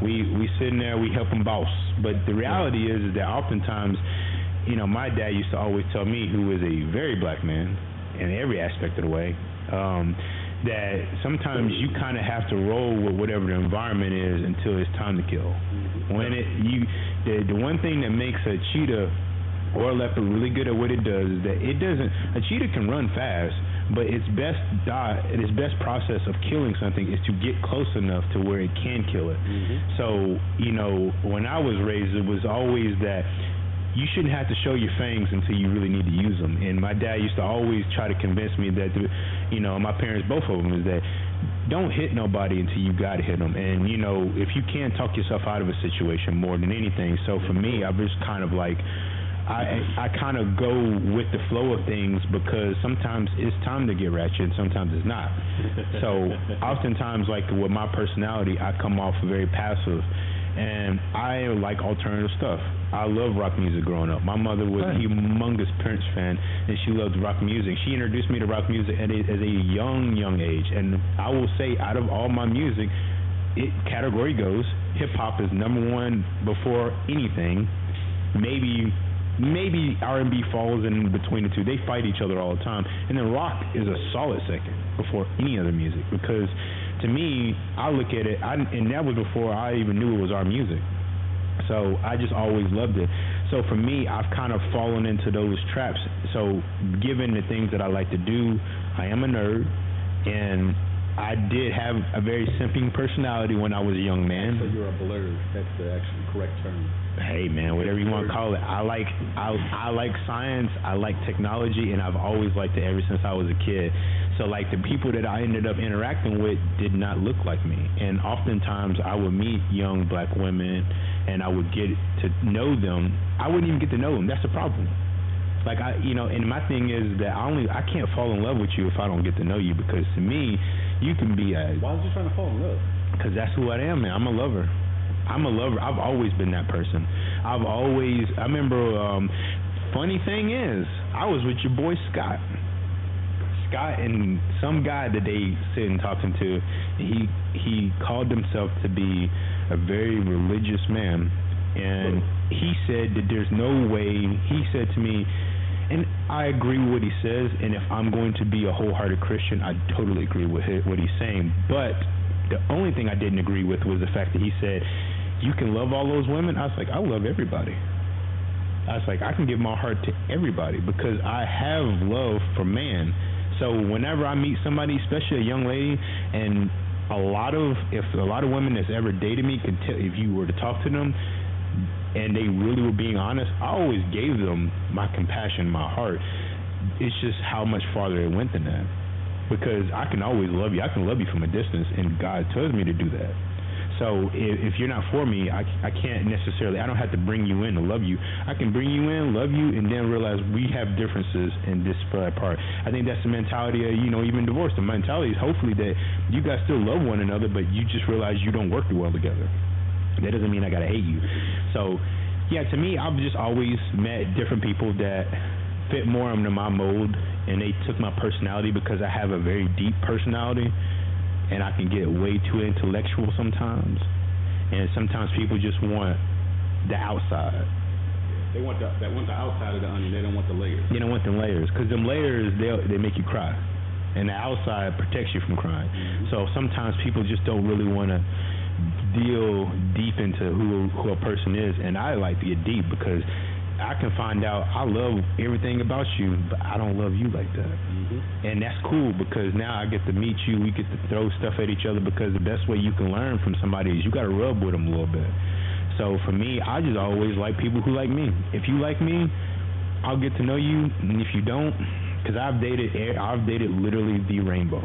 Speaker 2: we sitting there, we helping boss. But the reality is that oftentimes, my dad used to always tell me, who was a very black man in every aspect of the way, that sometimes you kind of have to roll with whatever the environment is until it's time to kill. When the one thing that makes a cheetah or a leopard really good at what it does is that a cheetah can run fast, but its best process of killing something is to get close enough to where it can kill it. So, when I was raised, it was always that you shouldn't have to show your fangs until you really need to use them. And my dad used to always try to convince me that, my parents, both of them, is that don't hit nobody until you got to hit them. And, if you can, talk yourself out of a situation more than anything. So for me, I was kind of like, I kind of go with the flow of things, because sometimes it's time to get ratchet and sometimes it's not. So oftentimes, like with my personality, I come off very passive, and I like alternative stuff. I love rock music growing up. My mother was a humongous Prince fan, and she loved rock music. She introduced me to rock music at a young age, and I will say, out of all my music, category goes, hip-hop is number one before anything. Maybe R&B falls in between the two. They fight each other all the time. And then rock is a solid second before any other music, because to me, I look at it, and that was before I even knew it was our music. So I just always loved it. So for me, I've kind of fallen into those traps. So given the things that I like to do, I am a nerd, and I did have a very simping personality when I was a young man.
Speaker 3: So you're a blurred. That's the actual correct term.
Speaker 2: Hey man, whatever you want to call it. I like science. I like technology, and I've always liked it ever since I was a kid. So like the people that I ended up interacting with did not look like me, and oftentimes I would meet young black women, and I would get to know them. I wouldn't even get to know them. That's the problem. Like and my thing is that I can't fall in love with you if I don't get to know you, because to me, you can be a.
Speaker 3: Why was you trying to fall in love?
Speaker 2: Because that's who I am, man. I'm a lover. I've always been that person. I remember, funny thing is, I was with your boy Scott and some guy that they sitting talking to. He called himself to be a very religious man, and he said that there's no way. He said to me, and I agree with what he says, and if I'm going to be a wholehearted Christian, I totally agree with what he's saying. But the only thing I didn't agree with was the fact that he said, you can love all those women. I was like, I love everybody. I was like, I can give my heart to everybody because I have love for man. So whenever I meet somebody, especially a young lady, and if a lot of women that's ever dated me could tell, if you were to talk to them and they really were being honest, I always gave them my compassion, my heart. It's just how much farther it went than that. Because I can always love you. I can love you from a distance, and God tells me to do that. So if you're not for me, I can't necessarily. I don't have to bring you in to love you. I can bring you in, love you, and then realize we have differences and this split apart. I think that's the mentality of even divorce. The mentality is hopefully that you guys still love one another, but you just realize you don't work well together. That doesn't mean I gotta hate you. So yeah, to me, I've just always met different people that fit more into my mold, and they took my personality because I have a very deep personality, and I can get way too intellectual sometimes, and sometimes people just want the outside.
Speaker 3: They want the outside of the onion. They don't want the layers.
Speaker 2: They don't want the layers, because them layers they make you cry, and the outside protects you from crying. Mm-hmm. So sometimes people just don't really want to deal deep into who a person is, and I like to get deep because I can find out I love everything about you, but I don't love you like that. Mm-hmm. And that's cool because now I get to meet you. We get to throw stuff at each other because the best way you can learn from somebody is you got to rub with them a little bit. So for me, I just always like people who like me. If you like me, I'll get to know you, and if you don't, because I've dated literally the rainbow.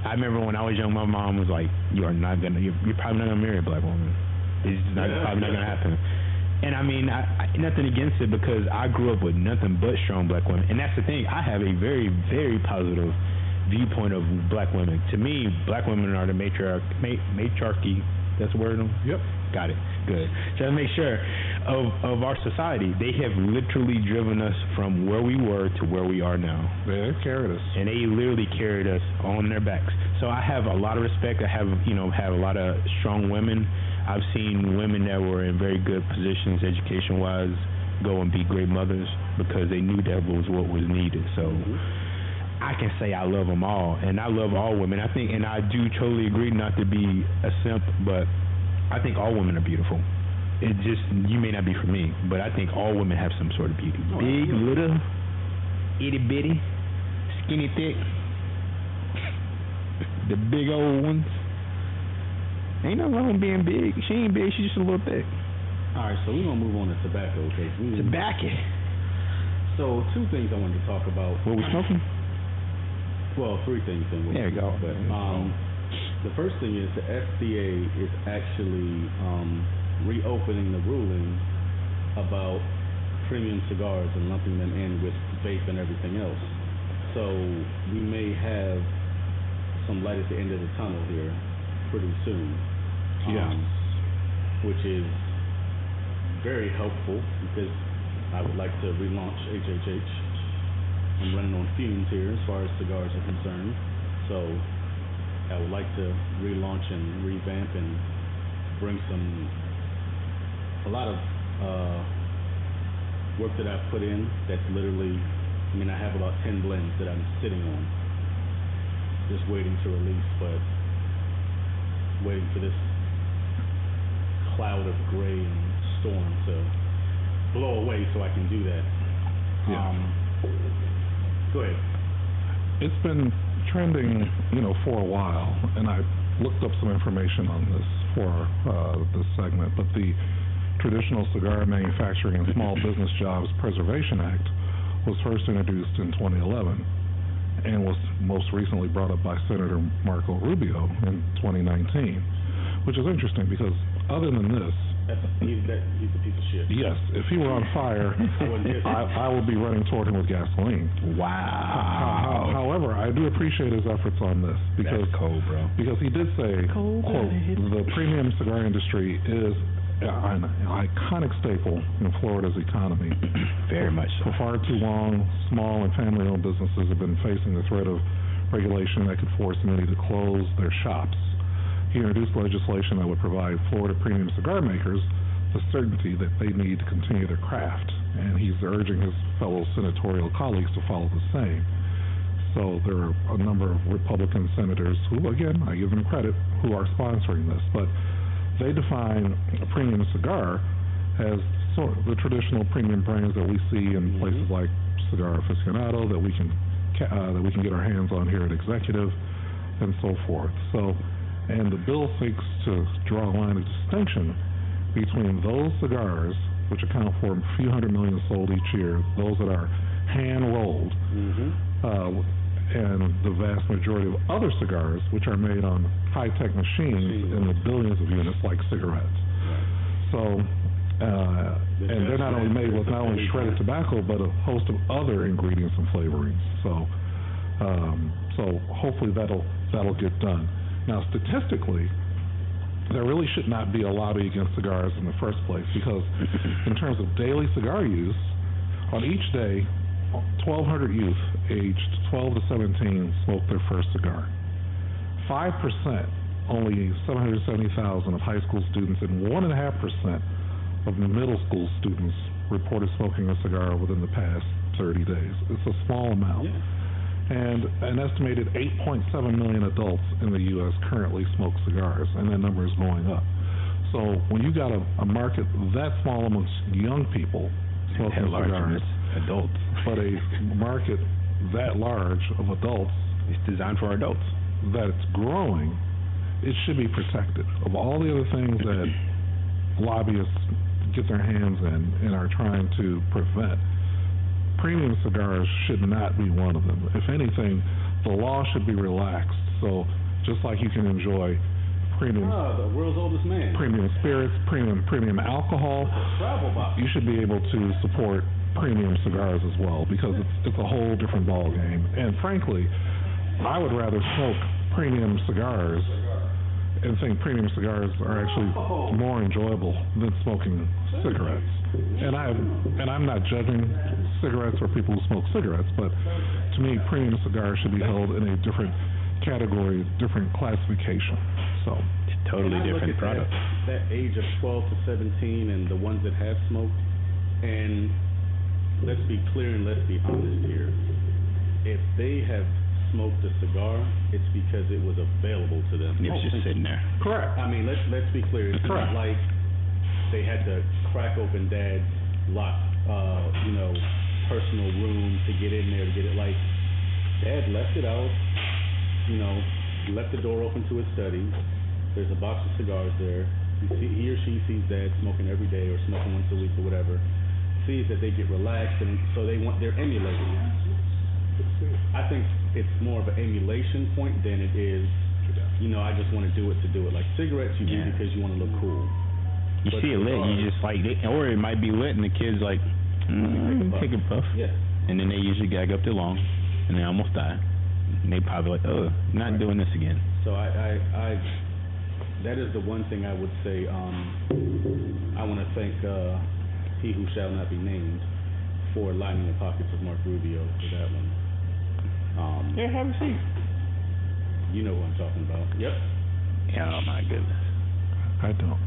Speaker 2: I remember when I was young, my mom was like, you're probably not gonna marry a black woman. It's probably not gonna happen. And I mean, I nothing against it because I grew up with nothing but strong black women. And that's the thing, I have a very, very positive viewpoint of black women. To me, black women are the matriarchy. That's the word?
Speaker 1: Yep.
Speaker 2: Got it. Good. Just make sure of our society. They have literally driven us from where we were to where we are now.
Speaker 1: They carried us.
Speaker 2: And they literally carried us on their backs. So I have a lot of respect. I have a lot of strong women. I've seen women that were in very good positions education-wise go and be great mothers because they knew that was what was needed. So I can say I love them all, and I love all women. I think, and I do totally agree, not to be a simp, but I think all women are beautiful. It just, you may not be for me, but I think all women have some sort of beauty. Big, little, itty-bitty, skinny, thick, the big old ones. Ain't nothing wrong with being big. She ain't big, she's just a little thick.
Speaker 3: All right, so we're going to move on to tobacco. Okay?
Speaker 2: Tobacco.
Speaker 3: So, two things I wanted to talk about.
Speaker 2: What we smoking?
Speaker 3: Well, three things.
Speaker 2: There you go.
Speaker 3: But, the first thing is the FDA is actually reopening the ruling about premium cigars and lumping them in with vape and everything else. So, we may have some light at the end of the tunnel here pretty soon.
Speaker 1: Yes.
Speaker 3: Which is very helpful because I would like to relaunch HHH. I'm running on fumes here as far as cigars are concerned. So I would like to relaunch and revamp and bring a lot of work that I've put in that's literally, I have about 10 blends that I'm sitting on, just waiting to release, but waiting for this cloud of gray and storm to blow away so I can do that.
Speaker 1: Yeah.
Speaker 3: Go ahead.
Speaker 1: It's been trending, for a while, and I looked up some information on this for this segment, but the Traditional Cigar Manufacturing and Small Business Jobs Preservation Act was first introduced in 2011 and was most recently brought up by Senator Marco Rubio in 2019, which is interesting because other than this,
Speaker 3: he's a piece of shit.
Speaker 1: yes, if he were on fire, I would be running toward him with gasoline.
Speaker 2: Wow.
Speaker 1: However, I do appreciate his efforts on this because
Speaker 2: That's cold, bro.
Speaker 1: because he did say, quote, the premium cigar industry is an iconic staple in Florida's economy.
Speaker 2: Very much so.
Speaker 1: For far too long, small and family-owned businesses have been facing the threat of regulation that could force many to close their shops. He introduced legislation that would provide Florida premium cigar makers the certainty that they need to continue their craft, and he's urging his fellow senatorial colleagues to follow the same. So there are a number of Republican senators who, again, I give them credit, who are sponsoring this, but they define a premium cigar as sort of the traditional premium brands that we see in places like Cigar Aficionado, that we can get our hands on here at Executive, and so forth. So, and the bill seeks to draw a line of distinction between those cigars, which account for a few hundred million sold each year, those that are hand rolled, and the vast majority of other cigars, which are made on high-tech machines in the billions of units, like cigarettes. So, and they're not only made with not only shredded tobacco, but a host of other ingredients and flavorings. So hopefully that'll get done. Now, statistically, there really should not be a lobby against cigars in the first place, because in terms of daily cigar use, on each day, 1,200 youth aged 12 to 17 smoke their first cigar. 5%, only 770,000 of high school students, and 1.5% of middle school students reported smoking a cigar within the past 30 days. It's a small amount. And an estimated 8.7 million adults in the U.S. currently smoke cigars, and that number is going up. So when you got a market that small amongst young people smoking cigars,
Speaker 2: adults,
Speaker 1: but a market that large of adults,
Speaker 2: it's designed for adults,
Speaker 1: that it's growing, it should be protected. Of all the other things that lobbyists get their hands in and are trying to prevent, premium cigars should not be one of them. If anything, the law should be relaxed. So just like you can enjoy premium,
Speaker 3: the world's oldest man,
Speaker 1: premium spirits, premium alcohol, you should be able to support premium cigars as well, because it's a whole different ball game. And frankly, I would rather smoke premium cigars and think premium cigars are actually more enjoyable than smoking cigarettes. And I'm not judging cigarettes or people who smoke cigarettes, but to me, premium cigars should be held in a different category, different classification. So
Speaker 2: it's a totally different product.
Speaker 3: That age of 12 to 17 and the ones that have smoked, and let's be clear and let's be honest here. If they have smoked a cigar, it's because it was available to them.
Speaker 2: It was just sitting there.
Speaker 1: Correct.
Speaker 3: I mean, let's be clear. It's not like they had to crack open Dad's locked, personal room to get in there to get it. Like, Dad left it out, left the door open to his study. There's a box of cigars there. He or she sees Dad smoking every day or smoking once a week or whatever. Sees that they get relaxed, and so they're emulating. I think it's more of an emulation point than it is, I just want to do it to do it. Like cigarettes, you do because you want to look cool.
Speaker 2: You see it lit, you just like it, or it might be lit, and the kid's like, take a puff.
Speaker 3: Yeah.
Speaker 2: And then they usually gag up their lung, and they almost die. And they probably like, not doing this again.
Speaker 3: So I that is the one thing I would say. I want to thank he who shall not be named for lining the pockets of Mark Rubio for that one.
Speaker 2: Yeah, have a seat.
Speaker 3: You know what I'm talking about. Yep.
Speaker 2: Oh my goodness.
Speaker 1: I don't.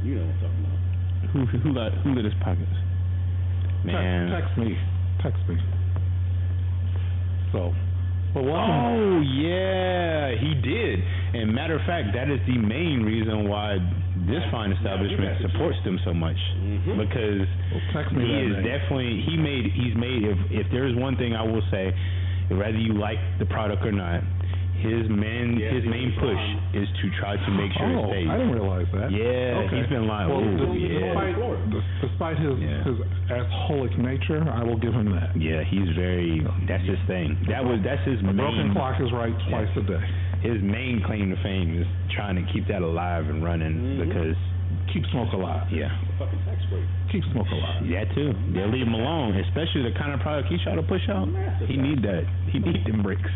Speaker 3: You know what I'm talking about.
Speaker 2: Who lit his pockets? Man.
Speaker 1: Text me. So, well, welcome.
Speaker 2: Oh yeah, he did. And matter of fact, that is the main reason why this fine establishment supports them so much, because he is definitely he's made if there's one thing I will say, whether you like the product or not, His main push is to try to make sure it stays.
Speaker 1: I didn't realize that.
Speaker 2: Yeah,
Speaker 1: okay.
Speaker 2: he's been lying.
Speaker 1: Well,
Speaker 2: Yeah.
Speaker 1: despite his alcoholic nature, I will give him that.
Speaker 2: Yeah, he's very. That's his thing. That's his
Speaker 1: A
Speaker 2: main.
Speaker 1: broken clock is right twice a day.
Speaker 2: His main claim to fame is trying to keep that alive and running because.
Speaker 1: Keep smoke alive.
Speaker 2: Yeah.
Speaker 3: Fucking tax break.
Speaker 1: Keep smoke alive.
Speaker 2: Yeah, too. They'll leave him alone, especially the kind of product he's trying to push out. He need that. He need them bricks.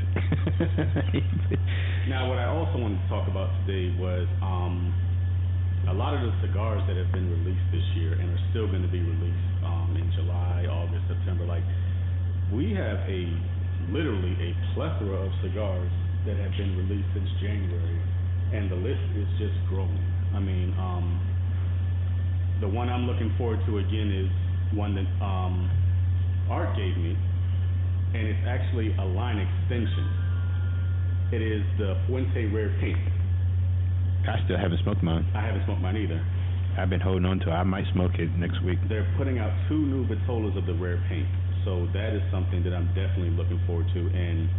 Speaker 3: Now, what I also wanted to talk about today was a lot of the cigars that have been released this year and are still going to be released in July, August, September. Like, we have literally a plethora of cigars that have been released since January, and the list is just growing. I mean, the one I'm looking forward to again is one that Art gave me, and it's actually a line extension. It is the Fuente Rare Pink.
Speaker 2: I still haven't smoked mine.
Speaker 3: I haven't smoked mine either.
Speaker 2: I've been holding on to it. I might smoke it next week.
Speaker 3: They're putting out 2 new Vitolas of the Rare Pink, so that is something that I'm definitely looking forward to. And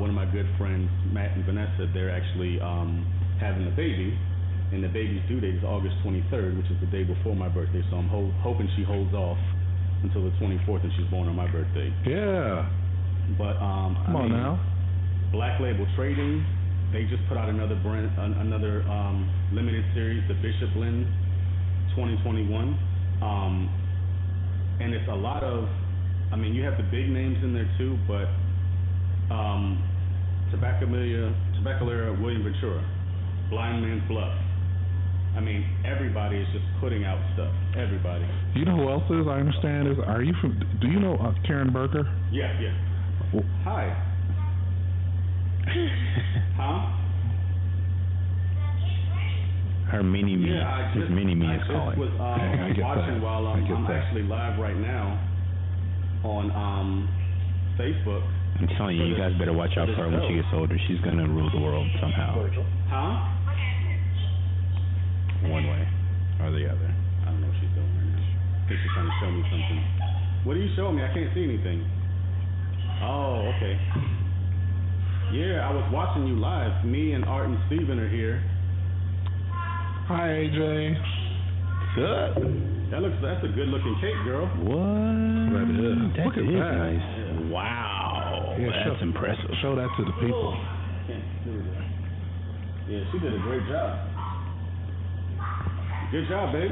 Speaker 3: one of my good friends, Matt and Vanessa, they're actually having a baby. And the baby's due date is August 23rd, which is the day before my birthday. So I'm hoping she holds off until the 24th and she's born on my birthday.
Speaker 1: Yeah.
Speaker 3: But
Speaker 1: Come on now.
Speaker 3: Black Label Trading, they just put out another brand, another limited series, the Bishop Blend 2021. And it's a lot of, I mean, you have the big names in there too, but Tabacalera William Ventura, Blind Man's Bluff. I mean, everybody is just putting out stuff. Everybody.
Speaker 1: You know who else is? I understand is. Are you from? Do you know Karen Berger?
Speaker 3: Yeah.
Speaker 1: Well,
Speaker 3: Hi. Huh?
Speaker 2: Her mini-me. His mini-me is calling.
Speaker 3: I just was
Speaker 1: I get
Speaker 3: watching
Speaker 1: that.
Speaker 3: while
Speaker 1: I get
Speaker 3: I'm
Speaker 1: that.
Speaker 3: actually live right now on Facebook.
Speaker 2: I'm telling you, you guys better watch out for her when she gets older. She's gonna rule the world somehow,
Speaker 3: Huh?
Speaker 2: one way or the other.
Speaker 3: I don't know what she's doing right now. I think she's trying to show me something. What are you showing me? I can't see anything. Oh, okay. Yeah, I was watching you live. Me and Art and Steven are here.
Speaker 1: Hi, AJ.
Speaker 2: Good.
Speaker 3: That's a good looking cake, girl.
Speaker 2: What?
Speaker 1: That is.
Speaker 2: That
Speaker 1: Look at
Speaker 2: is
Speaker 1: that.
Speaker 2: nice. Wow.
Speaker 1: Yeah,
Speaker 2: That's impressive.
Speaker 1: Show that to the people.
Speaker 3: Yeah, she did a great job. Good job, babe.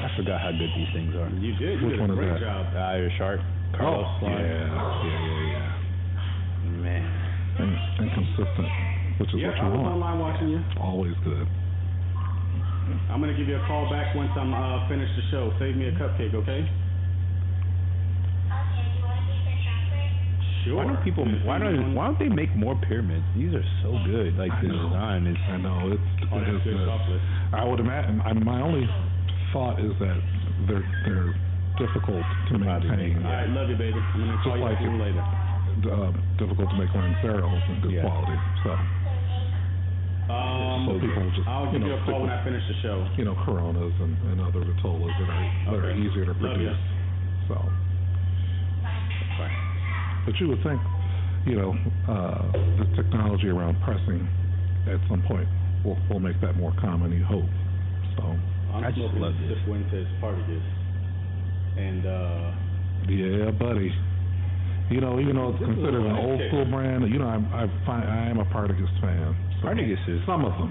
Speaker 2: I forgot how good these things are.
Speaker 3: You did. You
Speaker 1: Which
Speaker 3: did
Speaker 1: one
Speaker 3: a
Speaker 1: is
Speaker 3: great
Speaker 1: that?
Speaker 3: job.
Speaker 2: Irish Shark. Carlos
Speaker 1: Yeah.
Speaker 2: Man.
Speaker 1: And consistent, which is
Speaker 3: Yeah,
Speaker 1: what
Speaker 3: I
Speaker 1: you
Speaker 3: was
Speaker 1: want.
Speaker 3: online watching you.
Speaker 1: Always good.
Speaker 3: I'm gonna give you a call back once I'm finished the show. Save me a cupcake, okay? Sure.
Speaker 2: Why don't they make more pyramids? These are so good. Like the design is.
Speaker 1: I know it's
Speaker 3: That's good chocolate.
Speaker 1: I would imagine. My only thought is that they're difficult to maintain.
Speaker 3: All right, love you, baby. I'm gonna call
Speaker 1: Just
Speaker 3: you
Speaker 1: like
Speaker 3: back later.
Speaker 1: Difficult to make Lanceros in good
Speaker 2: Yeah.
Speaker 1: quality. So people just
Speaker 3: I'll give you a call when I finish the show.
Speaker 1: Coronas and other Vitolas that are easier to
Speaker 3: Love
Speaker 1: produce.
Speaker 3: ya.
Speaker 1: So, but you would think, the technology around pressing at some point will make that more common. You hope. So.
Speaker 3: I'm
Speaker 2: I just
Speaker 3: smoking
Speaker 2: love this.
Speaker 3: Fuentes Partagas. And
Speaker 1: Yeah, buddy. Even though it's
Speaker 3: This is
Speaker 1: considered
Speaker 3: a
Speaker 1: an old
Speaker 3: kick.
Speaker 1: school brand, I am a Partagas fan. So
Speaker 2: Partagas is
Speaker 1: some of them,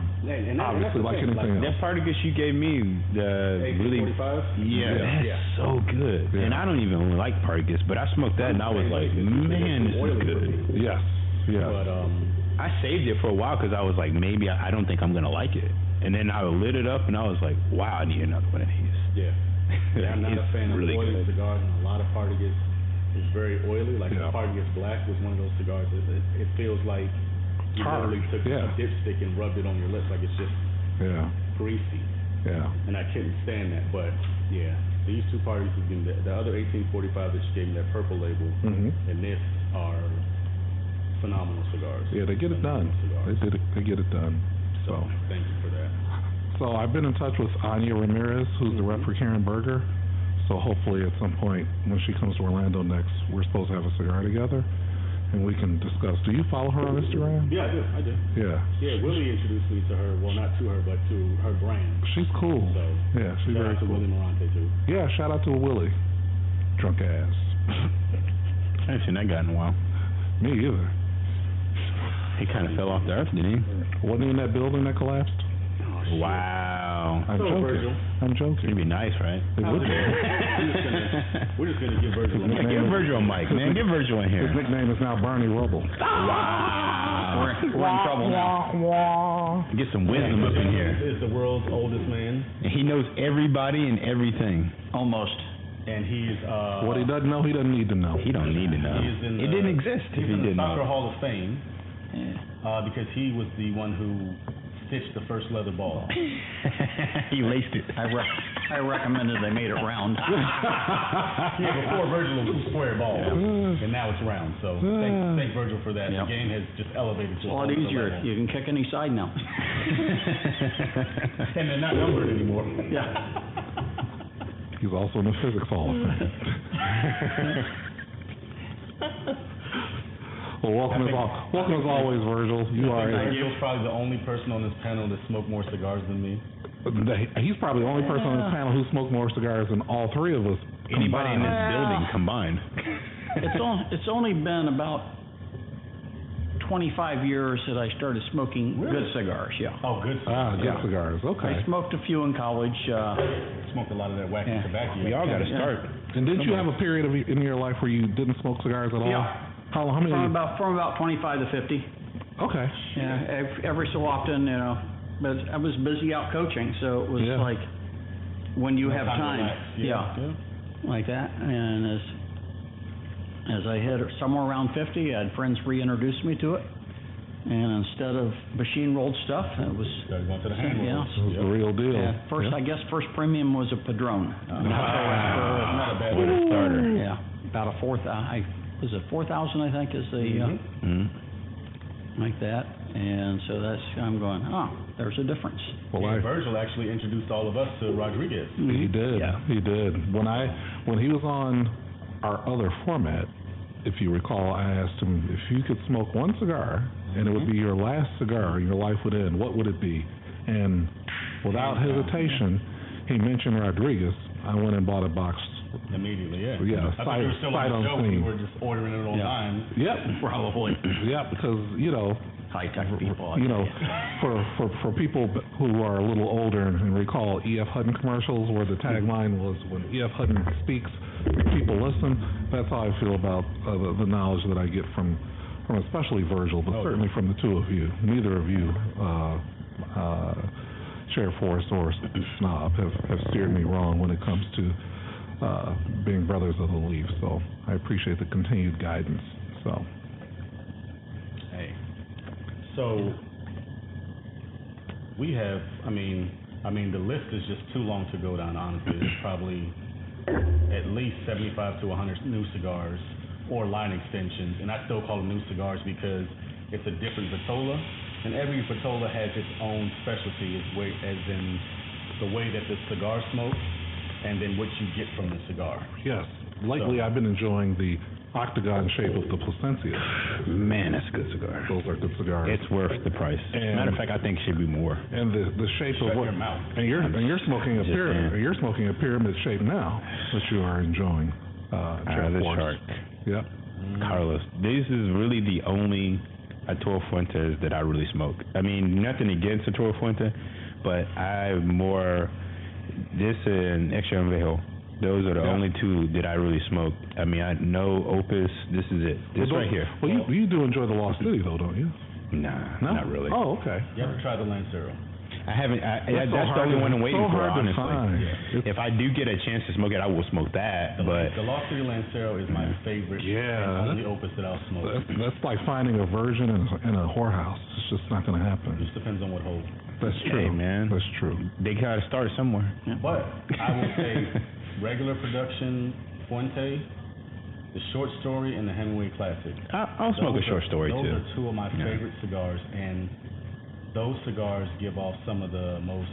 Speaker 1: obviously, like anything
Speaker 2: that
Speaker 1: else.
Speaker 2: Partagas you gave me, the really
Speaker 3: 1845?
Speaker 2: that's so good.
Speaker 1: Yeah.
Speaker 2: And I don't even like Partagas, but I smoked that and I was like, man, this is good.
Speaker 1: Yes.
Speaker 3: But
Speaker 2: I saved it for a while because I was like, maybe I don't think I'm gonna like it. And then I lit it up and I was like, wow, I need another one of these.
Speaker 3: Yeah, I'm not a
Speaker 2: It's
Speaker 3: fan of
Speaker 2: really
Speaker 3: oily
Speaker 2: good.
Speaker 3: cigars, and a lot of Partagas is very oily. Like
Speaker 1: Yeah.
Speaker 3: the Partagas Black was one of those cigars that it feels like you
Speaker 1: Hard,
Speaker 3: literally took
Speaker 1: yeah.
Speaker 3: a dipstick and rubbed it on your lips, like it's just
Speaker 1: Yeah.
Speaker 3: greasy.
Speaker 1: Yeah.
Speaker 3: And I couldn't stand that. But yeah, these two Partagas, the other 1845 that you gave me, that purple label,
Speaker 1: Mhm.
Speaker 3: and this are phenomenal cigars.
Speaker 1: Yeah, they get it done.
Speaker 3: Phenomenal cigars.
Speaker 1: They get it done. So.
Speaker 3: Thank you for that.
Speaker 1: So I've been in touch with Anya Ramirez, who's the rep for Karen Berger. So hopefully at some point when she comes to Orlando next, we're supposed to have a cigar together. and we can discuss. Do you follow her on Instagram?
Speaker 3: Yeah, I do.
Speaker 1: Yeah.
Speaker 3: Yeah, Willie introduced me to her. Well, not to her, but to her brand.
Speaker 1: She's cool.
Speaker 3: So,
Speaker 1: yeah, she's
Speaker 3: shout
Speaker 1: very
Speaker 3: out to
Speaker 1: cool.
Speaker 3: Willie Morante too.
Speaker 1: Yeah, shout out to Willie. Drunk ass.
Speaker 2: I haven't seen that guy in a while.
Speaker 1: Me either.
Speaker 2: He kind of fell off the earth, didn't he?
Speaker 1: Wasn't he in that building that collapsed?
Speaker 2: Wow.
Speaker 1: I'm
Speaker 3: So,
Speaker 1: joking.
Speaker 3: Virgil.
Speaker 1: I'm joking.
Speaker 2: It'd be nice, right?
Speaker 1: It would be.
Speaker 3: We're just gonna give Virgil a
Speaker 1: His
Speaker 3: mic.
Speaker 1: nickname
Speaker 2: Give Virgil a mic, man. Give Virgil in here.
Speaker 1: His nickname is now Bernie Rubble.
Speaker 2: Wow.
Speaker 5: We're in trouble now.
Speaker 2: Get some wisdom up in here.
Speaker 3: Is the world's oldest man,
Speaker 2: And he knows everybody and everything.
Speaker 5: Almost.
Speaker 3: and he's
Speaker 1: What he doesn't know, he doesn't need to know.
Speaker 2: He don't need to know.
Speaker 3: He's in
Speaker 2: It didn't exist if
Speaker 3: he's
Speaker 2: he
Speaker 3: in the
Speaker 2: didn't
Speaker 3: Soccer
Speaker 2: know.
Speaker 3: Hall of Fame
Speaker 5: Yeah.
Speaker 3: because he was the one who stitched the first leather ball.
Speaker 2: He laced it.
Speaker 5: I recommended they made it round.
Speaker 3: Yeah, before Virgil it was a square ball, and now it's round. So thank Virgil for that.
Speaker 5: Yeah.
Speaker 3: The game has just elevated
Speaker 5: It's
Speaker 3: to
Speaker 5: a lot
Speaker 3: whole other
Speaker 5: easier.
Speaker 3: level.
Speaker 5: You can kick any side now.
Speaker 3: And they're not numbered anymore.
Speaker 5: Yeah.
Speaker 1: He's also in the Physics Hall of Fame. Well, welcome as always, Virgil. You are
Speaker 3: Virgil's probably the only person on this panel that smoked more cigars than me.
Speaker 1: he's probably the only person on this panel who smoked more cigars than all three of us.
Speaker 2: Anybody in this building combined.
Speaker 5: It's only been about 25 years that I started smoking good cigars. Yeah.
Speaker 3: Oh, good.
Speaker 1: Good
Speaker 5: Yeah.
Speaker 1: cigars. Okay.
Speaker 5: I smoked a few in college.
Speaker 3: Smoked a lot of that wacky
Speaker 5: Yeah.
Speaker 3: tobacco.
Speaker 2: We all got to
Speaker 5: Yeah.
Speaker 2: start.
Speaker 1: And didn't you have a period in your life where you didn't smoke cigars at all?
Speaker 5: Yeah.
Speaker 1: How many?
Speaker 5: From about 25 to 50.
Speaker 1: Okay.
Speaker 5: Yeah. Every so often, But I was busy out coaching, so it was
Speaker 1: Yeah.
Speaker 5: like when you
Speaker 3: No
Speaker 5: have
Speaker 3: time to
Speaker 5: time.
Speaker 3: relax. Yeah.
Speaker 5: Like that. And as I hit somewhere around 50, I had friends reintroduce me to it. And instead of machine rolled stuff, it was
Speaker 3: Started going to the hand
Speaker 5: Yeah.
Speaker 3: rolls.
Speaker 1: It was the real deal.
Speaker 5: first.
Speaker 1: Yeah.
Speaker 5: I guess first premium was a Padron.
Speaker 3: Not a bad way to
Speaker 2: Starter.
Speaker 5: Yeah, about a 4,000 I think is the
Speaker 2: Mm-hmm.
Speaker 5: like that. And so I'm going, there's a difference.
Speaker 1: Well,
Speaker 3: Virgil actually introduced all of us to Rodriguez.
Speaker 1: He did.
Speaker 2: Yeah.
Speaker 1: He did. When he was on our other format, if you recall, I asked him if you could smoke one cigar and it would be your last cigar and your life would end, what would it be? And without hesitation, he mentioned Rodriguez. I went and bought a box.
Speaker 3: Immediately, yeah.
Speaker 1: Yeah,
Speaker 3: I thought you were still
Speaker 1: sight
Speaker 3: on the show. We
Speaker 1: unseen.
Speaker 3: were just ordering it on time.
Speaker 1: Yep.
Speaker 5: Probably
Speaker 1: Yeah, because
Speaker 5: high tech people.
Speaker 1: for people who are a little older and recall E.F. Hutton commercials where the tagline was, when E.F. Hutton speaks, people listen. That's how I feel about the knowledge that I get from especially Virgil, but certainly from the two of you. Neither of you, Sheriff Forrest or Snob, have steered me wrong when it comes to being brothers of the leaf. So I appreciate the continued guidance. So.
Speaker 3: Hey. So we have, I mean, the list is just too long to go down, honestly. There's probably at least 75 to 100 new cigars or line extensions, and I still call them new cigars because it's a different vitola, and every vitola has its own specialty, as in the way that the cigar smokes and then what you get from the cigar.
Speaker 1: Yes. Lately, I've been enjoying the octagon shape of the Placencia.
Speaker 2: Man, that's a good cigar.
Speaker 1: Those are good cigars.
Speaker 2: It's worth the price.
Speaker 1: And-
Speaker 2: Matter of fact, I think it should be more.
Speaker 1: And the shape
Speaker 3: Shut
Speaker 1: of what
Speaker 3: your mouth.
Speaker 1: and you're smoking a
Speaker 2: Just
Speaker 1: pyramid.
Speaker 2: saying.
Speaker 1: You're smoking a pyramid shape now, which you are enjoying. Jeff
Speaker 2: The
Speaker 1: Forrest.
Speaker 2: shark.
Speaker 1: Yep.
Speaker 2: Carlos, this is really the only Arturo Fuentes that I really smoke. I mean, nothing against Arturo Fuente, but I'm more this and Extra Envejo. Those are the only two that I really smoke. I mean, I know Opus. This is it. This right here.
Speaker 1: Well, you do enjoy the Lost City though, don't you?
Speaker 2: Nah,
Speaker 1: No?
Speaker 2: not really.
Speaker 1: Oh, okay.
Speaker 3: You ever tried the Lancero?
Speaker 2: I haven't.
Speaker 1: It's so
Speaker 2: That's the
Speaker 1: hard
Speaker 2: only
Speaker 1: to-
Speaker 2: one I'm waiting
Speaker 1: so
Speaker 2: for.
Speaker 1: hard to
Speaker 2: Honestly,
Speaker 1: find. It's-
Speaker 2: if I do get a chance to smoke it, I will smoke that. But
Speaker 3: The Lost City Lancero is my favorite
Speaker 1: Yeah.
Speaker 3: and only opus that I'll smoke.
Speaker 1: That's like finding a virgin in a whorehouse. It's just not going to
Speaker 3: It
Speaker 1: happen.
Speaker 3: just depends on what hole.
Speaker 1: That's
Speaker 2: Hey,
Speaker 1: true,
Speaker 2: man.
Speaker 1: That's true.
Speaker 2: they gotta start somewhere.
Speaker 3: But I will say regular production Fuente, the short story, and the Hemingway Classic.
Speaker 2: I'll smoke a
Speaker 3: Those
Speaker 2: short
Speaker 3: are-
Speaker 2: story
Speaker 3: those
Speaker 2: too.
Speaker 3: are two of my
Speaker 2: Yeah.
Speaker 3: favorite cigars, and those cigars give off some of the most,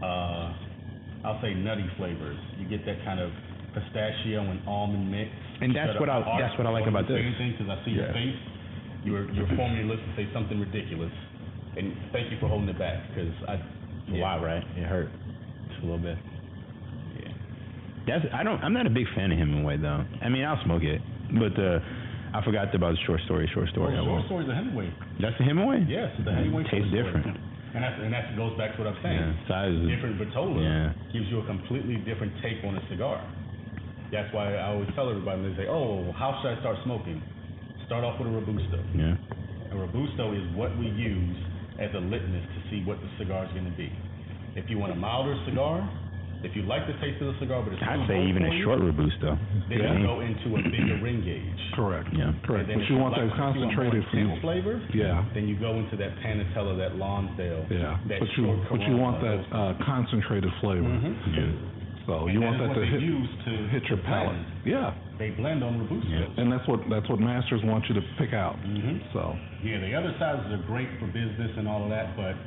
Speaker 3: I'll say, nutty flavors. You get that kind of pistachio and almond mix.
Speaker 2: And that's what I like about this.
Speaker 3: Because I see your face. You're forming your lips to say something ridiculous, and thank you for holding it back because
Speaker 2: a lot, right? It hurt just a little bit. Yeah. I'm not a big fan of Hemingway though. I mean, I'll smoke it, but I forgot about the short story.
Speaker 3: Short story's a Hemingway.
Speaker 2: That's the Hemingway?
Speaker 3: Yes, the Hemingway.
Speaker 2: Tastes different.
Speaker 3: And that goes back to what I'm saying.
Speaker 2: Yeah, size is
Speaker 3: different Vitola gives you a completely different take on a cigar. That's why I always tell everybody, they say, "Oh, how should I start smoking?" Start off with a Robusto.
Speaker 2: Yeah.
Speaker 3: A Robusto is what we use as a litmus to see what the cigar is going to be. If you want a milder cigar, if you like the taste of the cigar, but it's
Speaker 2: I'd say even a short Robusto.
Speaker 3: Then you go into a bigger ring gauge.
Speaker 1: Correct.
Speaker 2: Yeah.
Speaker 1: Correct. But you want that concentrated for you.
Speaker 3: Flavor.
Speaker 1: Yeah.
Speaker 3: Then you go into that Panatella, that Lonsdale.
Speaker 1: Yeah. But you want that concentrated flavor.
Speaker 3: Mm-hmm.
Speaker 1: Yeah. So you want that to hit your palate. Yeah.
Speaker 3: They blend on Robustos.
Speaker 1: Yeah. And that's what masters want you to pick out.
Speaker 3: Mm-hmm.
Speaker 1: So.
Speaker 3: Yeah, the other sizes are great for business and all of that, but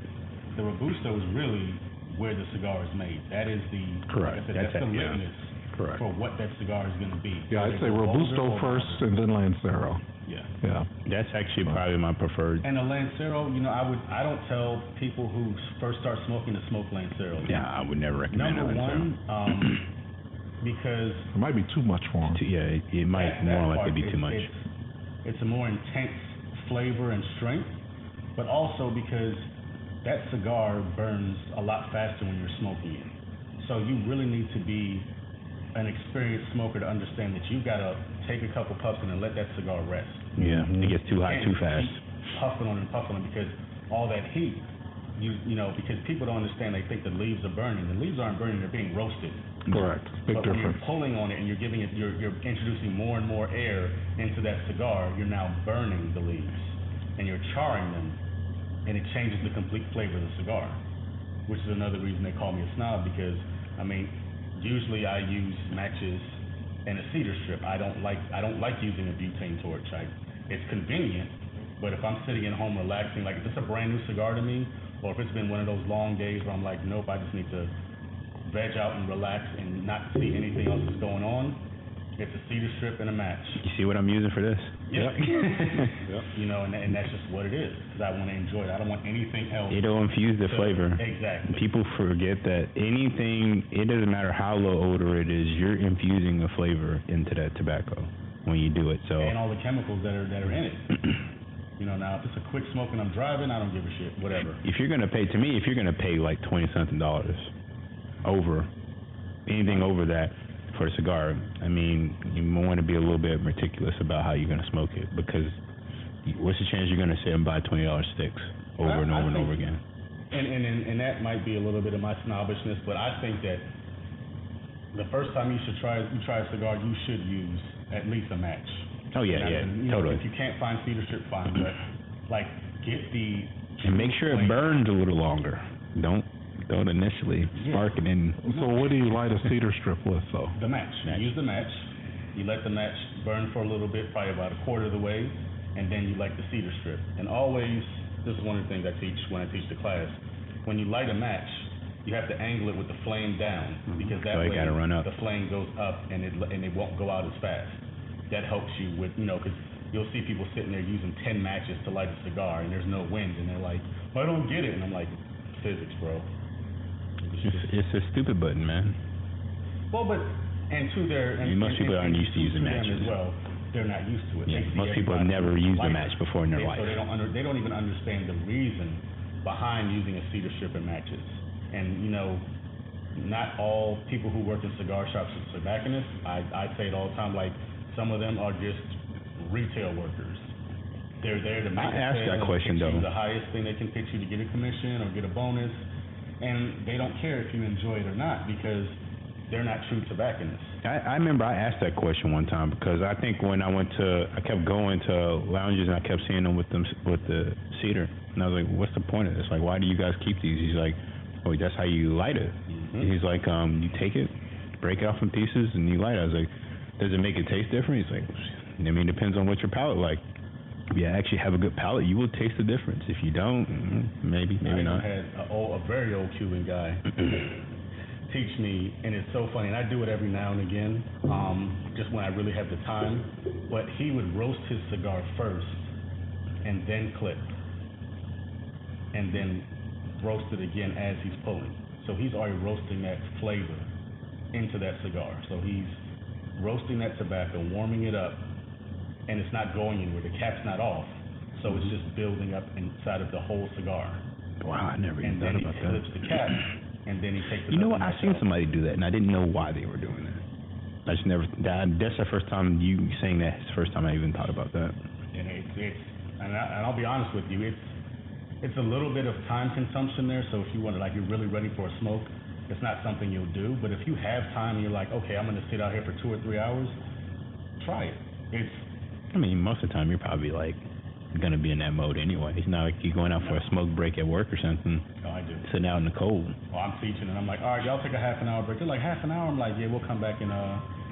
Speaker 3: the Robusto is really where the cigar is made. That is the
Speaker 1: correct.
Speaker 3: Like I said, that's the litmus
Speaker 1: correct.
Speaker 3: for what that cigar is going to be.
Speaker 1: Yeah, I'd say Robusto first and then Lancero.
Speaker 3: Yeah.
Speaker 1: Yeah.
Speaker 2: That's actually probably my preferred.
Speaker 3: And a Lancero, I don't tell people who first start smoking to smoke Lancero.
Speaker 2: Yeah, I would never recommend
Speaker 3: Number
Speaker 2: a Lancero.
Speaker 3: one, because
Speaker 1: it might be too much for them.
Speaker 2: Yeah, it might more likely be too much.
Speaker 3: It's a more intense flavor and strength, but also because that cigar burns a lot faster when you're smoking it. So you really need to be an experienced smoker to understand that you've got to take a couple puffs and then let that cigar rest.
Speaker 2: Yeah, it gets too hot too fast.
Speaker 3: Puffing on it because all that heat, because people don't understand, they think the leaves are burning. The leaves aren't burning, they're being roasted.
Speaker 1: Correct. Big
Speaker 3: but
Speaker 1: difference.
Speaker 3: When you're pulling on it and you're giving it, you're introducing more and more air into that cigar, you're now burning the leaves and you're charring them, and it changes the complete flavor of the cigar, which is another reason they call me a snob because, usually I use matches and a cedar strip. I don't like using a butane torch. It's convenient, but if I'm sitting at home relaxing, like if it's a brand new cigar to me, or if it's been one of those long days where I'm like, nope, I just need to veg out and relax and not see anything else that's going on, it's a cedar strip and a match.
Speaker 2: You see what I'm using for this?
Speaker 3: Yep. Yep. And that's just what it is, because I want to enjoy it. I don't want anything else.
Speaker 2: It'll infuse the flavor.
Speaker 3: Exactly.
Speaker 2: People forget that anything, it doesn't matter how low odor it is, you're infusing a flavor into that tobacco when you do it. So.
Speaker 3: And all the chemicals that are in it. Now if it's a quick smoke and I'm driving, I don't give a shit. Whatever.
Speaker 2: If you're gonna pay like $20-something over anything over that for a cigar, you want to be a little bit meticulous about how you're going to smoke it, because what's the chance you're going to sit and buy $20 sticks over and over and over again?
Speaker 3: And that might be a little bit of my snobbishness, but I think that the first time you try a cigar, you should use at least a match.
Speaker 2: Oh yeah, totally.
Speaker 3: If you can't find cedar strip, fine, but get the
Speaker 2: and make sure it burns a little longer. Don't initially spark it in.
Speaker 1: So what do you light a cedar strip with, though?
Speaker 3: The match. You use the match. You let the match burn for a little bit, probably about a quarter of the way, and then you light the cedar strip. And always, this is one of the things I teach when I teach the class. When you light a match, you have to angle it with the flame down, because that way the flame goes up and it won't go out as fast. That helps you with, because you'll see people sitting there using 10 matches to light a cigar, and there's no wind, and they're like, I don't get it. And I'm like, physics, bro.
Speaker 2: It's a stupid button, man.
Speaker 3: Well, but
Speaker 2: most people aren't used to using matches
Speaker 3: as well. They're not used to it.
Speaker 2: Yeah, most people have never used a match before in their life.
Speaker 3: So they don't even understand the reason behind using a cedar strip and matches. And not all people who work in cigar shops are tobacconists. I say it all the time. Like, some of them are just retail workers. They're there to make
Speaker 2: I asked that question though.
Speaker 3: The highest thing they can pitch you to get a commission or get a bonus. And they don't care if you enjoy it or not, because they're not true tobacconists.
Speaker 2: I remember I asked that question one time, because I think when I kept going to lounges and I kept seeing them with the cedar, and I was like, what's the point of this? Like, why do you guys keep these? He's like, oh, that's how you light it. Mm-hmm. He's like, you take it, break it off in pieces, and you light it. I was like, does it make it taste different? He's like, it depends on what your palate like. If you actually have a good palate, you will taste the difference. If you don't, maybe not.
Speaker 3: I had a very old Cuban guy teach me, and it's so funny, and I do it every now and again, just when I really have the time, but he would roast his cigar first, and then clip, and then roast it again as he's pulling. So he's already roasting that flavor into that cigar. So he's roasting that tobacco, warming it up, and it's not going anywhere. The cap's not off, so it's just building up inside of the whole cigar.
Speaker 2: Wow, I never even thought about that.
Speaker 3: And then he flips the cap, and then he takes it.
Speaker 2: You know what?
Speaker 3: up
Speaker 2: I seen somebody do that, and I didn't know why they were doing that. I just never. That's the first time you saying that. It's the first time I even thought about that.
Speaker 3: And and I'll be honest with you, it's a little bit of time consumption there. So if you want to, like, you're really ready for a smoke, it's not something you'll do. But if you have time and you're like, okay, I'm going to sit out here for 2 or 3 hours, try it.
Speaker 2: I mean, most of the time you're probably like gonna be in that mode anyway. It's not like you're going out for a smoke break at work or something.
Speaker 3: No, I do.
Speaker 2: Sitting out in the cold.
Speaker 3: Well, I'm teaching, and I'm like, all right, y'all take a half an hour break. They're like, half an hour? I'm like, yeah, we'll come back and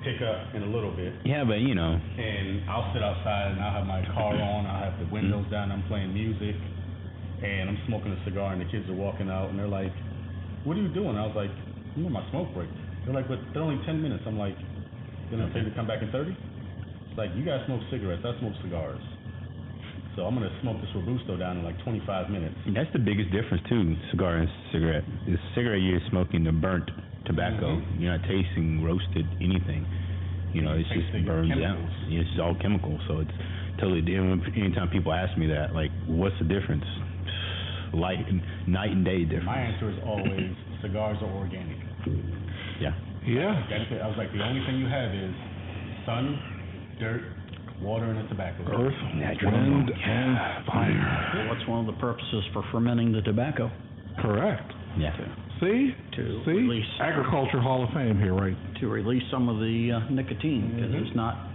Speaker 3: pick up in a little bit.
Speaker 2: Yeah, but you know.
Speaker 3: And I'll sit outside, and I'll have my car on, I'll have the windows down, I'm playing music, and I'm smoking a cigar, and the kids are walking out, and they're like, what are you doing? I was like, I'm on my smoke break. They're like, but they're only 10 minutes. I'm like, then I'm saying to come back in 30? It's like, you guys smoke cigarettes, I smoke cigars. So I'm going to smoke this Robusto down in like 25 minutes.
Speaker 2: And that's the biggest difference too, cigar and cigarette. The cigarette, you're smoking the burnt tobacco.
Speaker 3: Mm-hmm.
Speaker 2: You're not tasting roasted anything. You know, it's just burns out. It's just all chemical, so it's totally different. Anytime people ask me that, like, what's the difference? Night and day difference.
Speaker 3: My answer is always cigars are organic.
Speaker 2: Yeah.
Speaker 1: Yeah.
Speaker 3: That's it. I was like, the only thing you have is sun, dirt, water, and a tobacco.
Speaker 1: Earth,
Speaker 2: Natural.
Speaker 1: wind,
Speaker 2: Yeah.
Speaker 1: and fire.
Speaker 5: What's one of the purposes for fermenting the tobacco?
Speaker 1: Correct.
Speaker 2: Yeah.
Speaker 1: See?
Speaker 5: To
Speaker 1: See?
Speaker 5: release.
Speaker 1: Agriculture Hall of Fame here, right?
Speaker 5: To release some of the nicotine, because it's not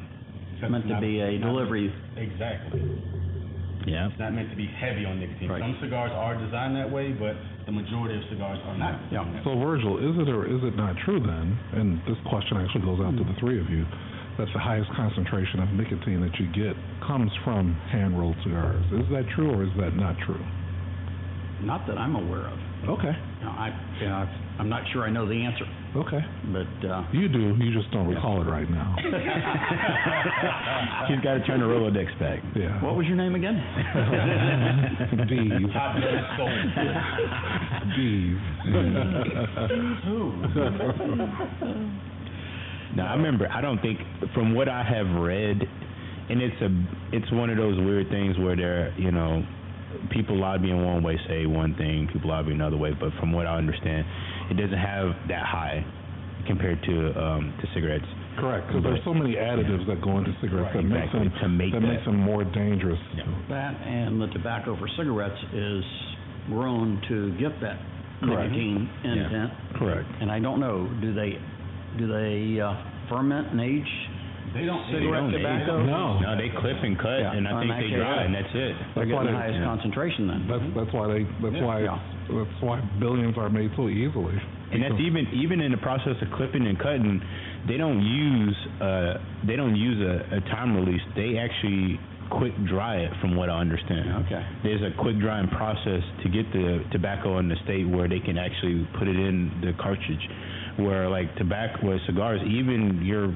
Speaker 5: meant to be a delivery.
Speaker 3: Exactly.
Speaker 2: Yeah.
Speaker 3: It's not meant to be heavy on nicotine.
Speaker 5: Right.
Speaker 3: Some cigars are designed that way, but the majority of cigars are not designed that way.
Speaker 1: So Virgil, is it or is it not true then, and this question actually goes out to the three of you, that the highest concentration of nicotine that you get comes from hand-rolled cigars? Is that true or is that not true?
Speaker 5: Not that I'm aware of.
Speaker 1: Okay,
Speaker 5: Now, I'm not sure I know the answer,
Speaker 1: okay.
Speaker 5: but,
Speaker 1: You do, you just don't recall it right now.
Speaker 2: He's got to turn the Rolodex back.
Speaker 1: Yeah.
Speaker 5: what was your name again?
Speaker 1: D's.
Speaker 3: Hot-blooded soul.
Speaker 1: D's.
Speaker 2: No, I remember. I don't think, from what I have read, and it's one of those weird things where people lobbying one way say one thing, people lobbying another way. But from what I understand, it doesn't have that high compared to cigarettes.
Speaker 1: Correct, because there's so many additives that go into cigarettes that makes them more dangerous.
Speaker 2: Yeah.
Speaker 5: That and the tobacco for cigarettes is grown to get that nicotine intent.
Speaker 1: Correct.
Speaker 5: And I don't know, do they ferment and age
Speaker 3: They don't.
Speaker 5: cigarette tobacco?
Speaker 1: No.
Speaker 2: No, they clip and cut,
Speaker 5: Yeah.
Speaker 2: and I think they dry, and that's it.
Speaker 5: They're getting the
Speaker 1: they-
Speaker 5: highest concentration then.
Speaker 1: That's why billions are made so easily.
Speaker 2: And that's even in the process of clipping and cutting, they don't use a time release. They actually quick dry it, from what I understand.
Speaker 5: Okay.
Speaker 2: There's a quick drying process to get the tobacco in the state where they can actually put it in the cartridge. Where like cigars, even your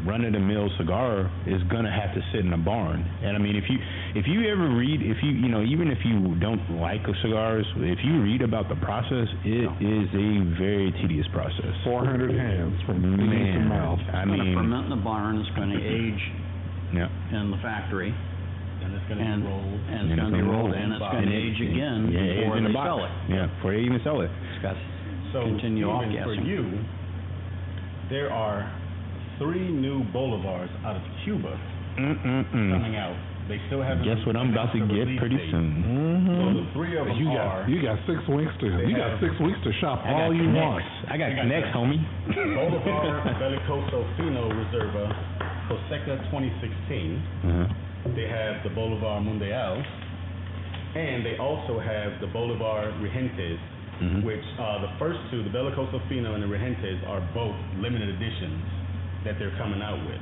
Speaker 2: run-of-the-mill cigar is gonna have to sit in a barn. And I mean, if you ever read, even if you don't like cigars, if you read about the process, it is a very tedious process.
Speaker 1: 400 hands from beginning to mouth.
Speaker 2: I
Speaker 5: It's going to
Speaker 2: mean,
Speaker 5: ferment in the barn, it's going to age
Speaker 2: yeah.
Speaker 5: in the factory,
Speaker 3: And it's going to
Speaker 5: and
Speaker 3: be rolled.
Speaker 5: it's going to be rolled, and it's going to age again before
Speaker 2: in
Speaker 5: they
Speaker 2: the box.
Speaker 5: sell it.
Speaker 2: Yeah, before they even sell it.
Speaker 5: It's got
Speaker 3: So
Speaker 5: continue
Speaker 3: Stephen,
Speaker 5: off-gassing.
Speaker 3: for you, there are 3 new bolivars out of Cuba coming out. They still haven't.
Speaker 2: Guess what I'm about to
Speaker 3: announced the
Speaker 2: get
Speaker 3: release
Speaker 2: pretty
Speaker 3: date.
Speaker 2: soon.
Speaker 3: So the 3 of them
Speaker 1: You got 6 weeks to
Speaker 3: have-
Speaker 1: 6 weeks to shop
Speaker 2: I
Speaker 1: all
Speaker 2: got
Speaker 1: you
Speaker 2: connects.
Speaker 1: want.
Speaker 2: I got
Speaker 3: I got
Speaker 2: connects, homie.
Speaker 3: Bolivar Belicoso Fino Reserva Coseca 2016. They have the Bolivar Mundial, and they also have the Bolivar Regentes, which the first 2, the Belicoso Fino and the Regentes, are both limited editions that they're coming out with.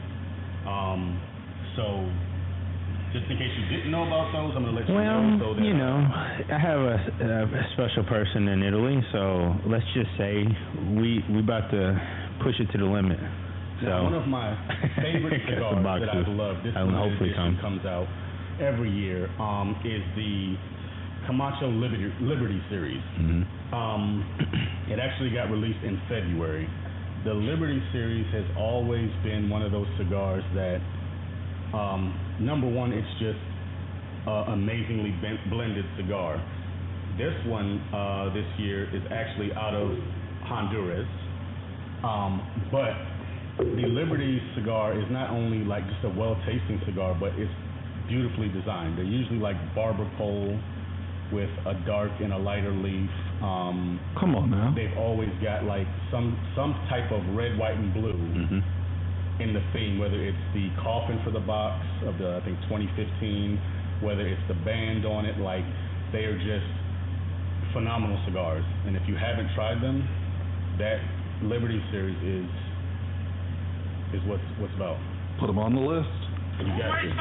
Speaker 3: So Just in case you didn't know about those, I'm going to let you
Speaker 2: Well,
Speaker 3: know. So that,
Speaker 2: you know, I have a special person in Italy, so let's just say we about to push it to the limit. So
Speaker 3: Now, one of my favorite
Speaker 2: Got the
Speaker 3: cigars that
Speaker 2: boxes.
Speaker 3: I love, this
Speaker 2: I'll
Speaker 3: limited
Speaker 2: hopefully
Speaker 3: edition
Speaker 2: come.
Speaker 3: comes out every year, is the Camacho Liberty series. It actually got released in February. The Liberty series has always been one of those cigars that, number one, it's just amazingly blended cigar. This one this year is actually out of Honduras, but the Liberty cigar is not only like just a well-tasting cigar, but it's beautifully designed. They're usually like barber pole with a dark and a lighter leaf.
Speaker 1: Come on now.
Speaker 3: They've always got like some type of red, white, and blue in the theme, whether it's the coffin for the box of the, I think, 2015, whether it's the band on it. Like, they are just phenomenal cigars. And if you haven't tried them, that Liberty series is what's about.
Speaker 1: Put them on the list.
Speaker 3: You got to.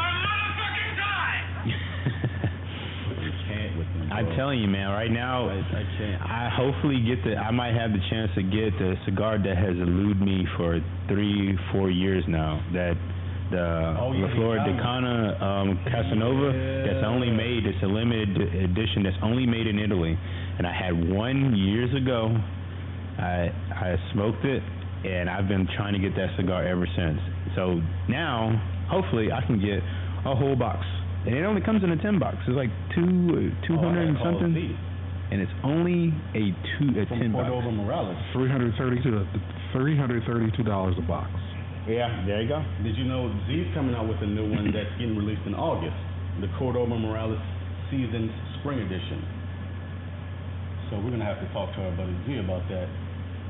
Speaker 3: You can't with them, bro.
Speaker 2: I'm telling you, man. Right now,
Speaker 3: I can't.
Speaker 2: I hopefully I might have the chance to get the cigar that has eluded me for 3-4 years now. That the La Flor de Cana Casanova. That's only made. It's a limited edition. That's only made in Italy. And I had one years ago. I smoked it, and I've been trying to get that cigar ever since. So now, hopefully, I can get a whole box. And it only comes in a 10 box. It's like 200 and something. And it's only a 10 box.
Speaker 3: Cordova Morales.
Speaker 1: $332 a box.
Speaker 2: Yeah, there you go.
Speaker 3: Did you know Z's coming out with a new one that's getting released in August? The Cordova Morales Seasoned Spring Edition. So we're gonna have to talk to our buddy Z about that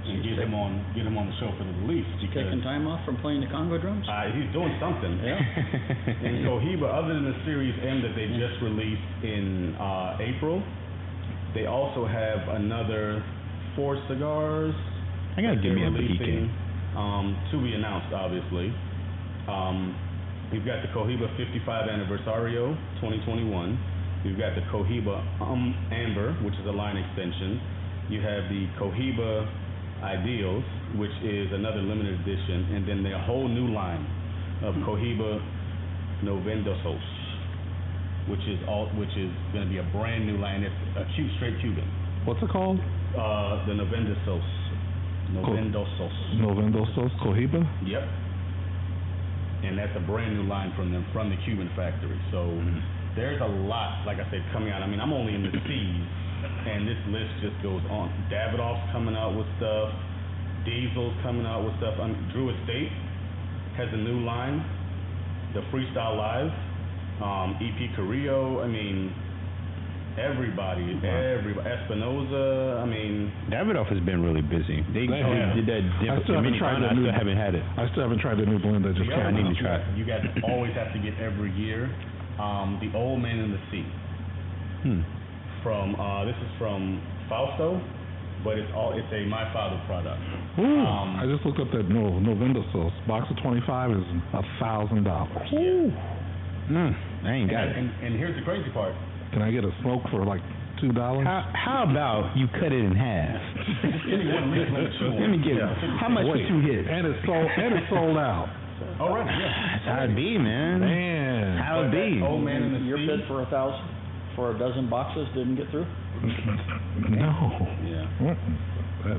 Speaker 3: and get him on the show for the release.
Speaker 5: Taking time off from playing the Congo drums?
Speaker 3: He's doing something.
Speaker 5: Yeah.
Speaker 3: And Cohiba, other than the Series M that they just released in April, they also have another 4 cigars.
Speaker 2: I gotta give me a
Speaker 3: releasing, to be announced, obviously. We've got the Cohiba 55 Anniversario 2021. We've got the Cohiba Amber, which is a line extension. You have the Cohiba Ideals, which is another limited edition, and then their whole new line of Cohiba Novendosos, which is going to be a brand new line. It's a straight Cuban.
Speaker 1: What's it called?
Speaker 3: The Novendosos.
Speaker 1: Novendosos Cohiba?
Speaker 3: Yep. And that's a brand new line from them, from the Cuban factory. So there's a lot, like I said, coming out. I mean, I'm only in the C's, and this list just goes on. Davidoff's coming out with stuff. Diesel's coming out with stuff. Drew Estate has a new line. The Freestyle Live, EP Carrillo. I mean, everybody. Espinoza. I mean,
Speaker 2: Davidoff has been really busy. They
Speaker 1: have.
Speaker 2: did that.
Speaker 1: I still haven't tried that new.
Speaker 2: I still haven't had it.
Speaker 1: I still haven't tried the new blend that just came out.
Speaker 2: I need to try it.
Speaker 3: You guys always have to get every year. The Old Man in the Sea. From this is from Fausto, but it's a My Father product.
Speaker 1: I just looked up that Novendosos. Box of 25 is $1,000.
Speaker 2: I ain't got it.
Speaker 3: And here's the crazy part.
Speaker 1: Can I get a smoke for like $2?
Speaker 2: How about you cut it in half? Let me get it. How much for 2 hits?
Speaker 1: And it's sold out.
Speaker 3: All right, yeah.
Speaker 2: That's how it be, man.
Speaker 1: Man.
Speaker 2: How it be.
Speaker 3: Old Man in the
Speaker 5: Your
Speaker 3: Sea.
Speaker 5: bid for 1,000 for a dozen boxes didn't get through?
Speaker 1: No.
Speaker 3: Yeah.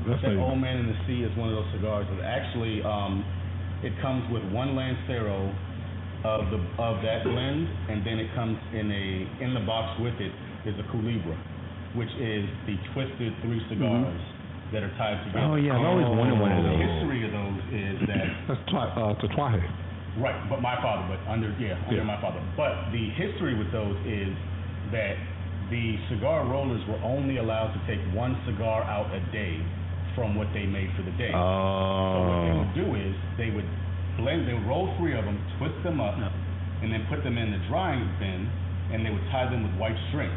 Speaker 1: That's
Speaker 3: That Old Man in the Sea is one of those cigars that actually it comes with one Lancero of that blend, and then it comes in the box with it is a Culebra, which is the twisted 3 cigars that are tied together.
Speaker 2: Oh yeah, I've always wanted one of
Speaker 3: The
Speaker 2: those.
Speaker 3: history of those is that
Speaker 1: That's Tatuaje.
Speaker 3: right, but My Father, under My Father. But the history with those is that the cigar rollers were only allowed to take 1 cigar out a day from what they made for the day. So what they would do is they would roll 3 of them, twist them up, and then put them in the drying bin, and they would tie them with white string.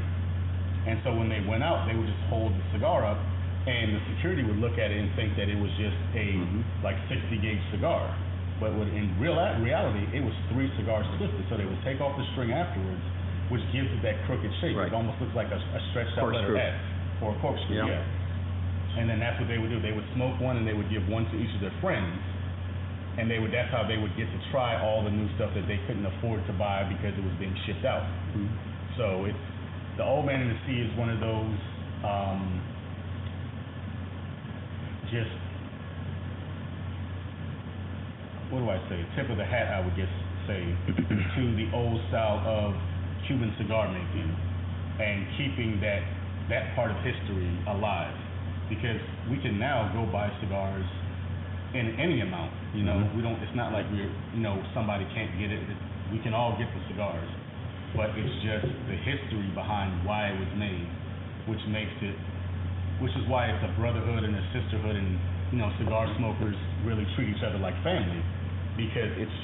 Speaker 3: And so when they went out, they would just hold the cigar up, and the security would look at it and think that it was just a like 60 gauge cigar. But in reality, it was 3 cigars twisted. So they would take off the string afterwards, which gives it that crooked shape.
Speaker 5: Right.
Speaker 3: It almost looks like a stretched out letter
Speaker 5: Corkscrew.
Speaker 3: S or a corkscrew.
Speaker 5: Yeah.
Speaker 3: Yeah. And then that's what they would do. They would smoke one and they would give one to each of their friends. And that's how they would get to try all the new stuff that they couldn't afford to buy because it was being shipped out.
Speaker 5: Mm-hmm.
Speaker 3: So it's the Old Man in the Sea is one of those just what do I say? Tip of the hat, I would just say, to the old style of Cuban cigar making and keeping that part of history alive. Because we can now go buy cigars in any amount, you know. We don't. It's not like somebody can't get it. We can all get the cigars, but it's just the history behind why it was made, which is why it's a brotherhood and a sisterhood, and cigar smokers really treat each other like family, because it's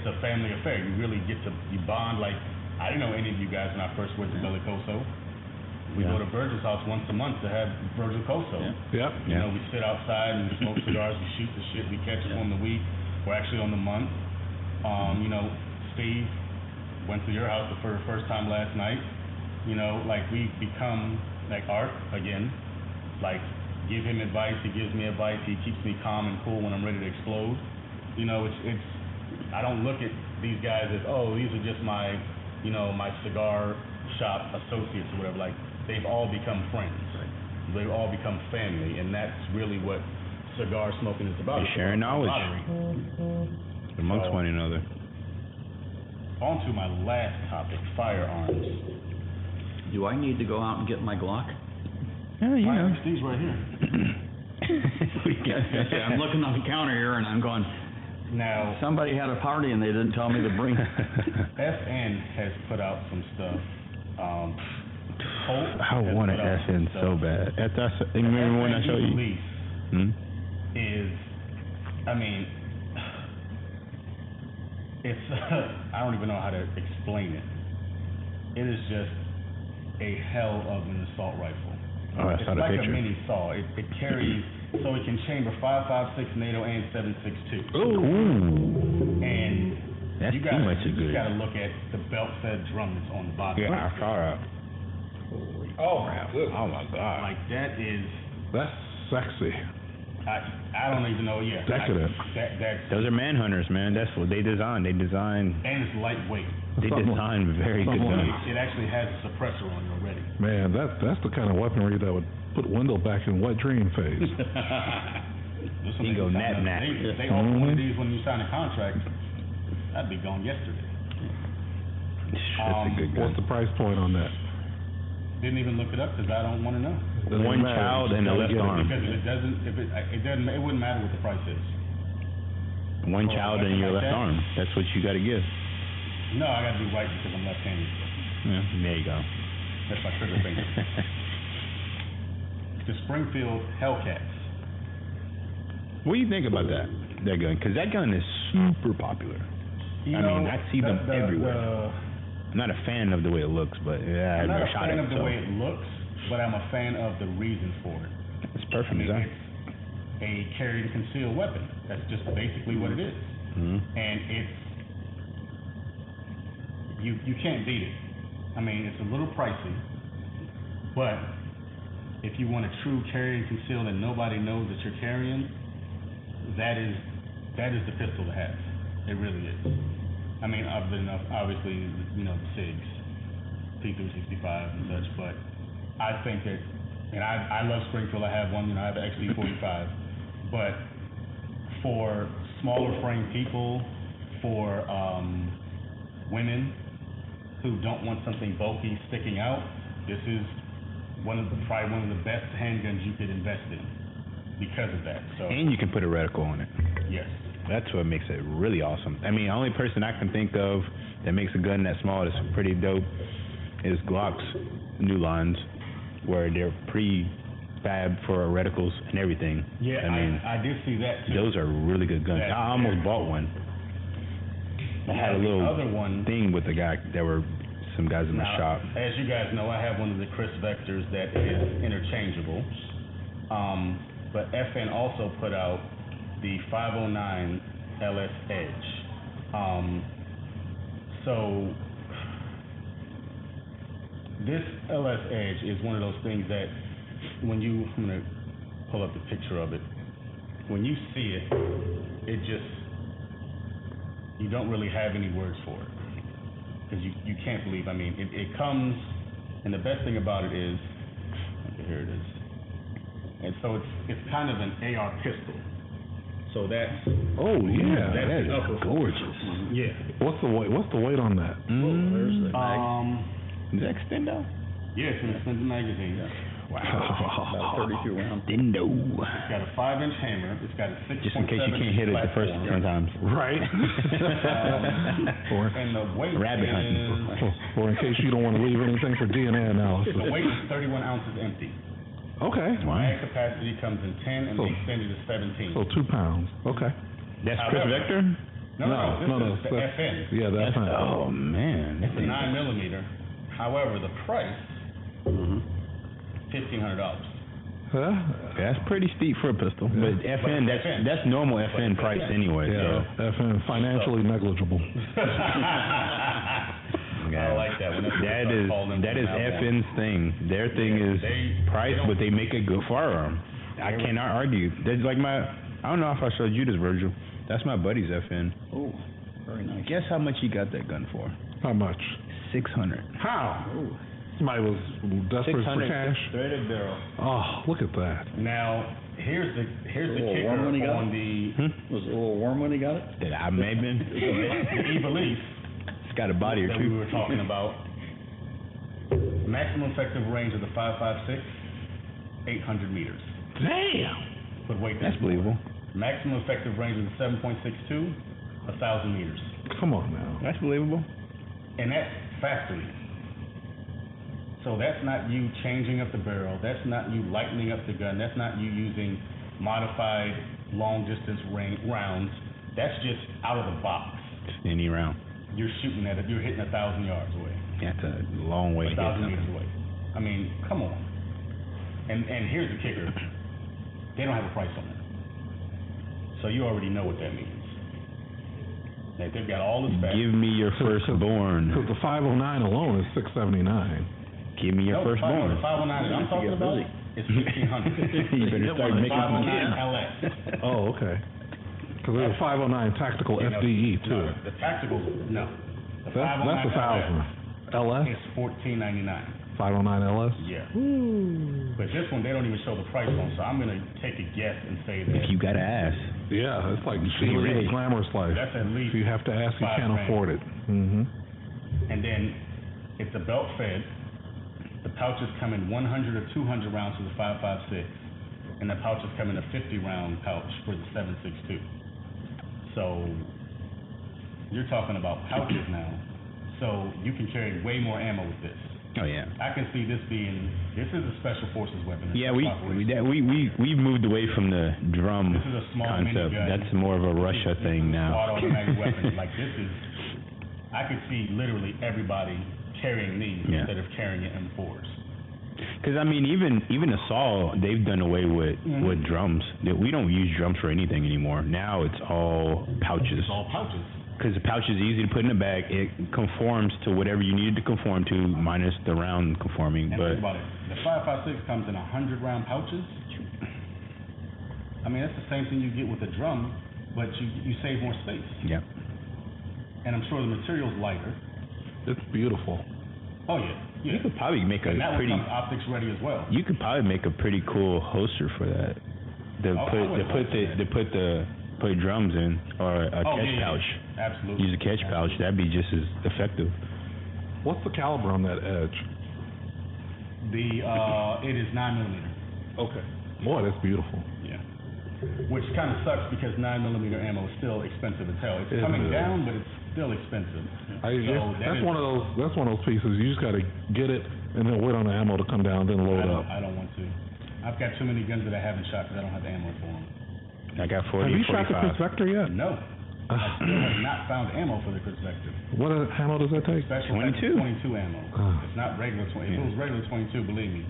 Speaker 3: a family affair. You really get to bond. Like, I didn't know any of you guys when I first went to Bellicoso. We go to Virgil's house once a month to have Virgil Coso.
Speaker 1: Yep.
Speaker 3: We sit outside and we smoke cigars, we shoot the shit, we catch them on the week, or actually on the month. Steve went to your house for the first time last night. Like, we become like Art again. Like, give him advice, he gives me advice, he keeps me calm and cool when I'm ready to explode. It's I don't look at these guys as, oh, these are just my my cigar shop associates or whatever. Like, they've all become friends. Right. They've all become family, and that's really what cigar smoking is about.
Speaker 2: You're sharing knowledge amongst one another.
Speaker 3: On to my last topic, firearms.
Speaker 5: Do I need to go out and get my Glock?
Speaker 3: Steve's right here.
Speaker 5: I'm looking on the counter here and I'm going,
Speaker 3: now,
Speaker 5: somebody had a party and they didn't tell me to bring
Speaker 3: FN has put out some stuff.
Speaker 2: I want an FN so bad. Remember when I showed you? Is,
Speaker 3: it's I don't even know how to explain it. It is just a hell of an assault rifle.
Speaker 2: Oh, I saw the picture.
Speaker 3: It's like a mini saw. It carries, so it can chamber 5.56 NATO and 7.62.
Speaker 2: Ooh.
Speaker 3: And
Speaker 2: that's
Speaker 3: you
Speaker 2: too much of good.
Speaker 3: You got to look at the belt-fed drum that's on the bottom.
Speaker 2: Yeah, I saw that.
Speaker 1: Oh my goodness.
Speaker 2: Oh my God.
Speaker 3: Like, that's
Speaker 1: sexy.
Speaker 3: I don't even know. Yeah.
Speaker 1: Decadent.
Speaker 2: Those are manhunters, man. That's what they design.
Speaker 3: And it's lightweight.
Speaker 2: They design very good guns.
Speaker 3: It actually has a suppressor on it already.
Speaker 1: Man, that's the kind of weaponry that would put Wendell back in wet dream phase.
Speaker 2: He go nap.
Speaker 3: They offer one of these when you sign a contract. I'd be gone yesterday.
Speaker 2: That's a good gun.
Speaker 1: What's the price point on that?
Speaker 3: Didn't even look it up because I don't want to know.
Speaker 2: One child and a left arm.
Speaker 3: Because it wouldn't matter what the price is.
Speaker 2: One child and your left arm. That's what you got to give.
Speaker 3: No, I got to be right because I'm left-handed.
Speaker 2: Yeah, there you go.
Speaker 3: That's my trigger finger. The Springfield Hellcats.
Speaker 2: What do you think about that gun? Because that gun is super popular. I see them everywhere. I'm not a fan of the way it looks, but yeah,
Speaker 3: I'm not a
Speaker 2: shot
Speaker 3: fan
Speaker 2: it,
Speaker 3: of the way it looks, but I'm a fan of the reason for it.
Speaker 2: It's perfect design.
Speaker 3: It's a carry and conceal weapon. That's just basically what it is. And it's you can't beat it. It's a little pricey, but if you want a true carry and conceal that nobody knows that you're carrying, that is the pistol to have. It really is. Other than obviously, the SIGs, P365 and such, but I think that, and I love Springfield. I have one. I have an XP45, but for smaller frame people, for women who don't want something bulky sticking out, this is probably one of the best handguns you could invest in because of that. So,
Speaker 2: and you can put a reticle on it.
Speaker 3: Yes.
Speaker 2: That's what makes it really awesome. The only person I can think of that makes a gun that small that's pretty dope is Glock's new lines, where they're pre-fab for reticles and everything.
Speaker 3: Yeah, I did see that too.
Speaker 2: Those are really good guns. I almost bought one. I had a little thing with the guy. There were some guys in my shop.
Speaker 3: As you guys know, I have one of the Chris Vectors that is interchangeable. But FN also put out the 509 LS Edge. So this LS Edge is one of those things that I'm gonna pull up the picture of it. When you see it, you don't really have any words for it. Because you can't believe, it comes, and the best thing about it is, here it is. And so it's kind of an AR pistol. So that's
Speaker 2: that is gorgeous.
Speaker 3: Yeah.
Speaker 1: What's the weight on that?
Speaker 5: There's the
Speaker 2: Is that extendo?
Speaker 3: Yeah, it's an extended magazine.
Speaker 2: Wow.
Speaker 5: about 32 rounds.
Speaker 2: Extendo.
Speaker 3: It's got a 5-inch hammer. It's got a 6.7
Speaker 2: Just in case you can't hit it the first 10 times.
Speaker 1: Right.
Speaker 3: And the weight
Speaker 2: Rabbit hunting.
Speaker 1: Or in case you don't want to leave anything for DNA analysis.
Speaker 3: The weight is 31 ounces empty.
Speaker 1: Okay.
Speaker 2: Wow.
Speaker 3: Mag capacity comes in 10 and the extended is 17.
Speaker 1: So 2 pounds. Okay.
Speaker 2: That's Chris
Speaker 3: However-
Speaker 2: Vector?
Speaker 3: No, this is the
Speaker 1: that's-
Speaker 3: FN.
Speaker 1: Yeah, that's fine.
Speaker 2: Oh, man.
Speaker 3: It's a 9mm. However, the price, $1,500.
Speaker 1: Huh?
Speaker 2: That's pretty steep for a pistol. But FN, that's normal FN price anyway.
Speaker 1: Yeah, FN, financially negligible.
Speaker 3: I like that one.
Speaker 2: That is FN's thing. Their thing is price, but they make a good firearm. I cannot argue. That's like I don't know if I showed you this, Virgil. That's my buddy's FN.
Speaker 5: Oh, very nice.
Speaker 2: Guess how much he got that gun for?
Speaker 1: How much?
Speaker 2: $600.
Speaker 1: How? Somebody was desperate for cash.
Speaker 2: Threaded barrel.
Speaker 1: Oh, look at that.
Speaker 3: Now, here's the kicker
Speaker 5: warm when he got
Speaker 3: on
Speaker 5: it?
Speaker 3: the
Speaker 5: Was it a little warm when he got it?
Speaker 2: I may have been.
Speaker 3: E-Belief
Speaker 2: It's got a body or
Speaker 3: that we
Speaker 2: two.
Speaker 3: were talking about. Maximum effective range of the 5.56, 800 meters.
Speaker 1: Damn.
Speaker 3: But wait,
Speaker 2: That's
Speaker 3: there's more.
Speaker 2: believable.
Speaker 3: Maximum effective range of the 7.62, 1,000 meters.
Speaker 1: Come on now.
Speaker 2: That's believable.
Speaker 3: And that's factory. So that's not you changing up the barrel. That's not you lightening up the gun. That's not you using modified long distance rounds. That's just out of the box.
Speaker 2: Just any round.
Speaker 3: You're shooting at it. You're hitting 1,000 yards away.
Speaker 2: That's a long way to hit
Speaker 3: 1,000
Speaker 2: something.
Speaker 3: meters away. Come on. And here's the kicker. They don't have a price on it. So you already know what that means. Like they've got all the specs.
Speaker 2: Give me your firstborn.
Speaker 1: Because the 509 alone is $679.
Speaker 2: Give me your
Speaker 3: The
Speaker 2: firstborn.
Speaker 3: 509 that I'm talking about is $1,500.
Speaker 2: You better start making some
Speaker 3: 509
Speaker 2: kids.
Speaker 3: LS.
Speaker 1: Oh, okay. Because there's a 509 tactical
Speaker 3: You know,
Speaker 1: FDE too.
Speaker 3: No, the tactical, no. The
Speaker 1: That's
Speaker 3: 509
Speaker 1: $1,000. LS?
Speaker 3: It's $1,499.
Speaker 1: 509 LS?
Speaker 3: Yeah. But this one they don't even show the price on, so I'm gonna take a guess and say that
Speaker 2: If you got to ask.
Speaker 1: Yeah, it's like
Speaker 2: Be ready.
Speaker 1: glamorous life.
Speaker 3: that's at least.
Speaker 1: If you have to ask, you
Speaker 3: $5
Speaker 1: can't
Speaker 3: grand.
Speaker 1: afford it. Mm-hmm.
Speaker 3: And then it's a belt fed. The pouches come in 100 or 200 rounds for the 5.56, and the pouches come in a 50-round pouch for the 7.62. So you're talking about pouches now. So you can carry way more ammo with this.
Speaker 2: Oh yeah.
Speaker 3: I can see this is a special forces weapon.
Speaker 2: Yeah,
Speaker 3: Special operations.
Speaker 2: we've moved away from the drum
Speaker 3: This is a small
Speaker 2: concept.
Speaker 3: minigun.
Speaker 2: That's more of a Russia
Speaker 3: This
Speaker 2: thing
Speaker 3: is a
Speaker 2: now.
Speaker 3: Squad automatic weapon. Like this is, I could see literally everybody carrying these
Speaker 2: Yeah.
Speaker 3: instead of carrying M4s.
Speaker 2: Because even assault, they've done away with drums. We don't use drums for anything anymore. Now it's all pouches.
Speaker 3: It's all pouches.
Speaker 2: Because the pouch is easy to put in the bag. It conforms to whatever you need it to conform to, minus the round conforming.
Speaker 3: And
Speaker 2: But
Speaker 3: think about it. The 5.56 comes in 100-round pouches. That's the same thing you get with a drum, but you save more space.
Speaker 2: yeah,
Speaker 3: And I'm sure the material's lighter.
Speaker 1: It's beautiful.
Speaker 3: Oh yeah.
Speaker 2: you could probably make a
Speaker 3: And that
Speaker 2: pretty.
Speaker 3: one comes optics ready as well.
Speaker 2: You could probably make a pretty cool holster for that. Put drums in, or a catch pouch.
Speaker 3: Absolutely.
Speaker 2: Use a catch pouch. That'd be just as effective.
Speaker 1: What's the caliber on that Edge?
Speaker 3: It is 9mm.
Speaker 1: Okay. Boy, that's beautiful.
Speaker 3: Yeah. Which kind of sucks because 9mm ammo is still expensive as hell. It's
Speaker 1: It
Speaker 3: coming
Speaker 1: is.
Speaker 3: down, but it's still expensive.
Speaker 1: That's one of those pieces. You just got to get it and then wait on the ammo to come down, then load up.
Speaker 3: I don't want to. I've got too many guns that I haven't shot because I don't have the ammo for them.
Speaker 2: I got 40,
Speaker 1: Have you shot the
Speaker 2: 45.
Speaker 1: Chris Vector yet?
Speaker 3: No. I still have not found ammo for the Chris Vector.
Speaker 1: What ammo does that take?
Speaker 3: Special
Speaker 2: 22.
Speaker 3: 22 ammo. It's not regular 20. If it was regular 22, believe me,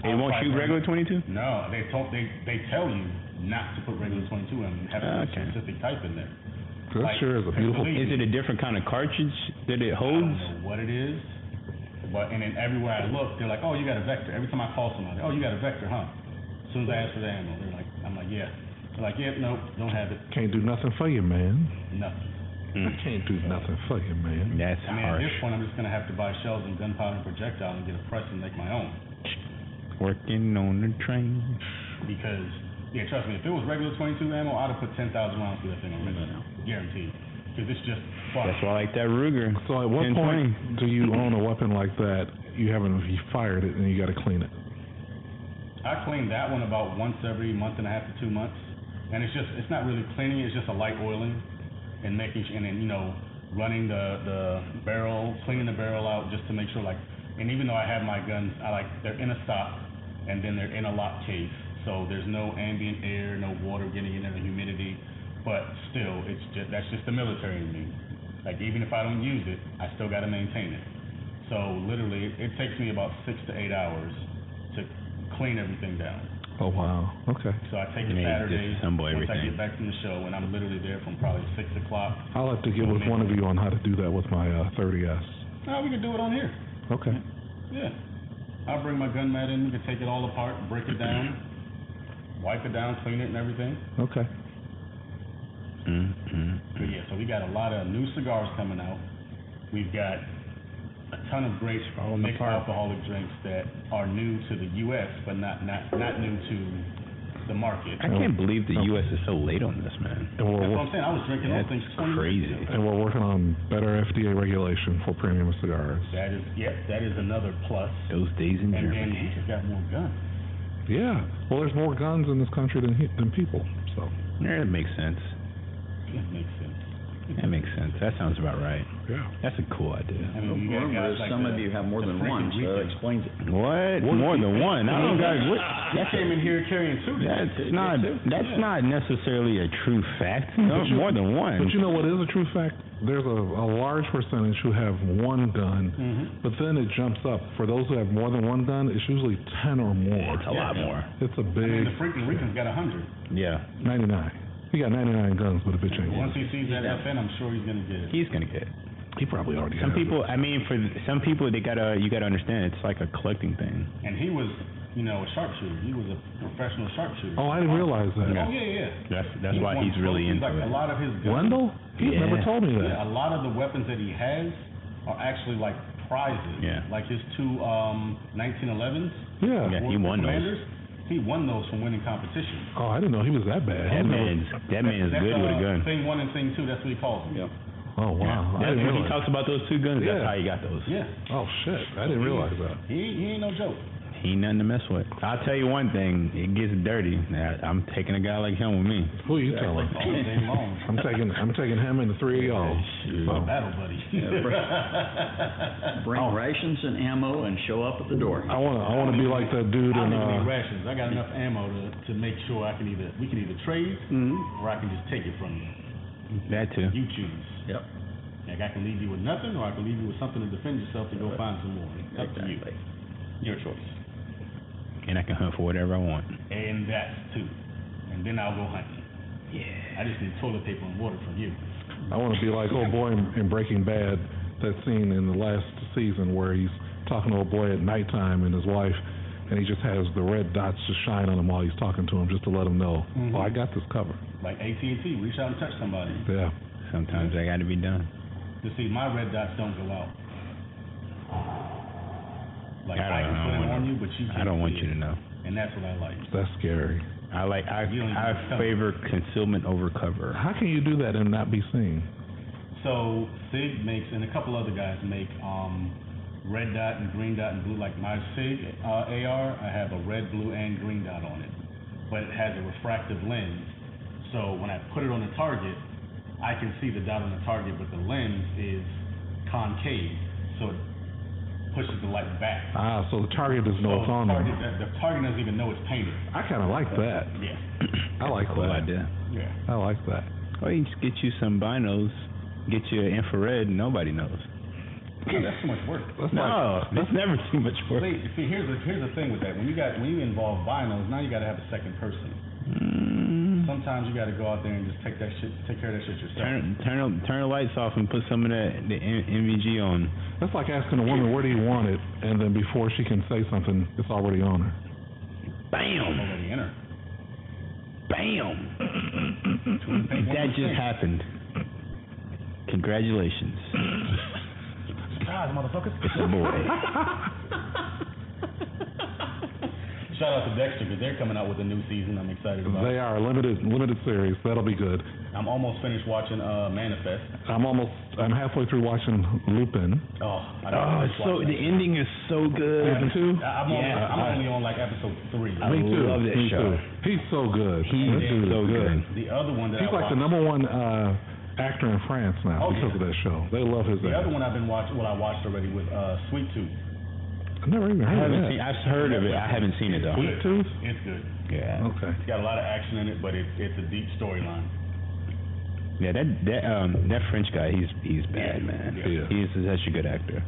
Speaker 2: They won't shoot regular 22?
Speaker 3: No, they tell you not to put regular 22 in and have a specific type in there.
Speaker 1: That sure is a beautiful.
Speaker 2: Is it a different kind of cartridge that it holds?
Speaker 3: I don't know what it is, but and then everywhere I look, they're like, oh, you got a vector. Every time I call somebody, oh, you got a vector, huh? As soon as I ask for the ammo, they're like, I'm like, yeah. They're like, yeah, nope, don't have it.
Speaker 1: Can't do nothing for you, man.
Speaker 3: Nothing.
Speaker 1: I can't do nothing for you, man.
Speaker 2: That's
Speaker 3: At
Speaker 2: harsh.
Speaker 3: this point, I'm just gonna have to buy shells and gunpowder and projectile and get a press and make my own.
Speaker 2: Working on the train.
Speaker 3: Because, yeah, trust me, if it was regular 22 ammo, I'd have put 10,000 rounds through that thing already. Guaranteed. Because it's just fun.
Speaker 2: That's why I like that Ruger.
Speaker 1: So at what
Speaker 2: 1020.
Speaker 1: point do you own a weapon like that? You fired it and you got to clean it.
Speaker 3: I clean that one about once every month and a half to 2 months. And it's not really cleaning, it's just a light oiling and making sure, and then, running the barrel, cleaning the barrel out just to make sure, and even though I have my guns, they're in a stock and then they're in a lock case, so there's no ambient air, no water getting in there, no humidity, but still, that's just the military in me. Even if I don't use it, I still got to maintain it. So literally, it takes me about 6 to 8 hours to clean everything down.
Speaker 1: Oh wow. Okay.
Speaker 3: So I take it Saturday, once I get back from the show, and I'm literally there from probably 6 o'clock.
Speaker 1: I'll have to get with one of you on how to do that with my 30S.
Speaker 3: No, we can do it on here.
Speaker 1: Okay.
Speaker 3: Yeah. I'll bring my gun mat in, we can take it all apart, break it down, wipe it down, clean it and everything.
Speaker 1: Okay.
Speaker 3: But yeah, so we got a lot of new cigars coming out. We've got a ton of great mixed alcoholic drinks that are new to the U.S., but not new to the market.
Speaker 2: I can't believe the U.S. is so late on this, man.
Speaker 3: That's what I'm saying. I was drinking those things 20
Speaker 2: crazy.
Speaker 3: years ago.
Speaker 1: And we're working on better FDA regulation for premium cigars.
Speaker 3: That is another plus.
Speaker 2: Those days in Germany.
Speaker 3: And then we just got more guns.
Speaker 1: Yeah. Well, there's more guns in this country than people. So.
Speaker 2: Yeah, that makes sense.
Speaker 3: It makes sense.
Speaker 2: That makes sense. That sounds about right.
Speaker 1: Yeah.
Speaker 2: That's a cool idea.
Speaker 3: I mean, you got guys like
Speaker 5: some of you have more than one, so that explains it.
Speaker 2: What? More than one? I don't got.
Speaker 3: You came in here carrying two.
Speaker 2: That's not necessarily a true fact. No, more than one.
Speaker 1: But you know what is a true fact? There's a large percentage who have one gun, but then it jumps up. For those who have more than one gun, it's usually 10 or more.
Speaker 2: It's a lot more.
Speaker 1: It's a big.
Speaker 3: I mean, the freaking Rican's got 100.
Speaker 2: Yeah.
Speaker 1: 99. He got 99 guns, but a bitch ain't one.
Speaker 3: Once he sees that FN, I'm sure he's gonna get it.
Speaker 2: He's gonna get it.
Speaker 1: He probably already
Speaker 2: Some
Speaker 1: has
Speaker 2: people,
Speaker 1: it.
Speaker 2: I mean, for some people, you gotta understand, it's like a collecting thing.
Speaker 3: And he was, a sharpshooter. He was a professional sharpshooter.
Speaker 1: Oh, I didn't realize that.
Speaker 3: Oh yeah.
Speaker 2: That's why he's really into
Speaker 3: like
Speaker 2: it.
Speaker 3: a lot of his guns.
Speaker 1: Wendell? He never told me that.
Speaker 3: Yeah, a lot of the weapons that he has are actually like prizes.
Speaker 2: Yeah.
Speaker 3: Like his two 1911s.
Speaker 1: Yeah.
Speaker 2: Yeah, he won those.
Speaker 3: He won those from winning competitions.
Speaker 1: Oh, I didn't know he was that bad.
Speaker 2: That man's good with a gun.
Speaker 3: Thing 1 and thing 2. That's what he calls them.
Speaker 5: Yep.
Speaker 1: Oh wow. I
Speaker 2: That's
Speaker 1: didn't
Speaker 2: when he
Speaker 1: realize.
Speaker 2: talks about those two guns.
Speaker 1: Yeah.
Speaker 2: That's how he got those.
Speaker 3: Yeah.
Speaker 1: Oh shit. I didn't realize that.
Speaker 3: He ain't no joke.
Speaker 2: He ain't nothing to mess with. I'll tell you one thing, it gets dirty. I'm taking a guy like him with me.
Speaker 1: Who you telling?
Speaker 3: All day long.
Speaker 1: I'm taking him and the three of y'all.
Speaker 3: My battle buddy.
Speaker 5: Bring rations and ammo and show up at the door.
Speaker 1: I wanna be like that dude
Speaker 3: I
Speaker 1: in
Speaker 3: don't even need rations. I got enough ammo to make sure we can either trade or I can just take it from you.
Speaker 2: That too.
Speaker 3: You choose.
Speaker 5: Yep.
Speaker 3: Like I can leave you with nothing, or I can leave you with something to defend yourself to go find some more. It's up to you. Your choice.
Speaker 2: And I can hunt for whatever I want.
Speaker 3: And that's too. And then I'll go hunting.
Speaker 2: Yeah.
Speaker 3: I just need toilet paper and water from you.
Speaker 1: I want to be like old boy in Breaking Bad, that scene in the last season where he's talking to a boy at nighttime and his wife, and he just has the red dots just shine on him while he's talking to him just to let him know, oh, I got this covered.
Speaker 3: Like AT&T, reach out and touch somebody.
Speaker 1: Yeah.
Speaker 2: Sometimes I got to be done.
Speaker 3: You see, my red dots don't go out. Like I can put it on you, but you can't.
Speaker 2: I don't want
Speaker 3: see
Speaker 2: you
Speaker 3: it.
Speaker 2: to know.
Speaker 3: And that's what I like.
Speaker 1: That's scary.
Speaker 2: I favor concealment over cover.
Speaker 1: How can you do that and not be seen?
Speaker 3: So SIG makes, and a couple other guys make red dot and green dot and blue. Like my SIG AR, I have a red, blue, and green dot on it, but it has a refractive lens. So when I put it on the target, I can see the dot on the target, but the lens is concave, so it pushes the light back.
Speaker 1: Ah, so the target doesn't know it's on there.
Speaker 3: The target doesn't even know it's painted.
Speaker 1: I kind of like that.
Speaker 3: Yeah.
Speaker 1: I like
Speaker 2: Cool
Speaker 1: that.
Speaker 2: idea.
Speaker 3: Yeah.
Speaker 1: I like that.
Speaker 2: Or you just get you some binos, get you an infrared, and nobody knows.
Speaker 3: No, that's too much work.
Speaker 2: No, it's never too much work.
Speaker 3: See, here's the thing with that. When you involve vinyls, now you got to have a second person. Sometimes you got to go out there and just take care of that shit yourself.
Speaker 2: Turn the lights off and put some of the MVG on.
Speaker 1: That's like asking a woman where do you want it, and then before she can say something, it's already on her.
Speaker 2: Bam.
Speaker 3: Already in her.
Speaker 2: Bam. That just happened. Congratulations.
Speaker 3: Surprise, motherfuckers.
Speaker 2: Boy.
Speaker 3: Shout out to Dexter because they're coming out with a new season. I'm excited about.
Speaker 1: They are a limited series. That'll be good.
Speaker 3: I'm almost finished watching Manifest.
Speaker 1: I'm halfway through watching Lupin.
Speaker 2: The ending is so good.
Speaker 1: Season 2?
Speaker 3: I'm only on like episode 3.
Speaker 2: Me too. Love that show.
Speaker 1: He's so good.
Speaker 2: He's so good.
Speaker 3: The other one that
Speaker 1: he's like the number one actor in France now because of that show. They love his.
Speaker 3: The other one I've been watching. Well, I watched already with Sweet Tooth.
Speaker 1: I've never even heard of that.
Speaker 2: I've heard of it. I haven't seen it though.
Speaker 1: Sweet Tooth?
Speaker 3: It's good.
Speaker 2: Yeah.
Speaker 1: Okay.
Speaker 3: It's got a lot of action in it, but it's a deep storyline.
Speaker 2: Yeah, that French guy, he's bad, man.
Speaker 1: Yeah.
Speaker 2: He's such a good actor.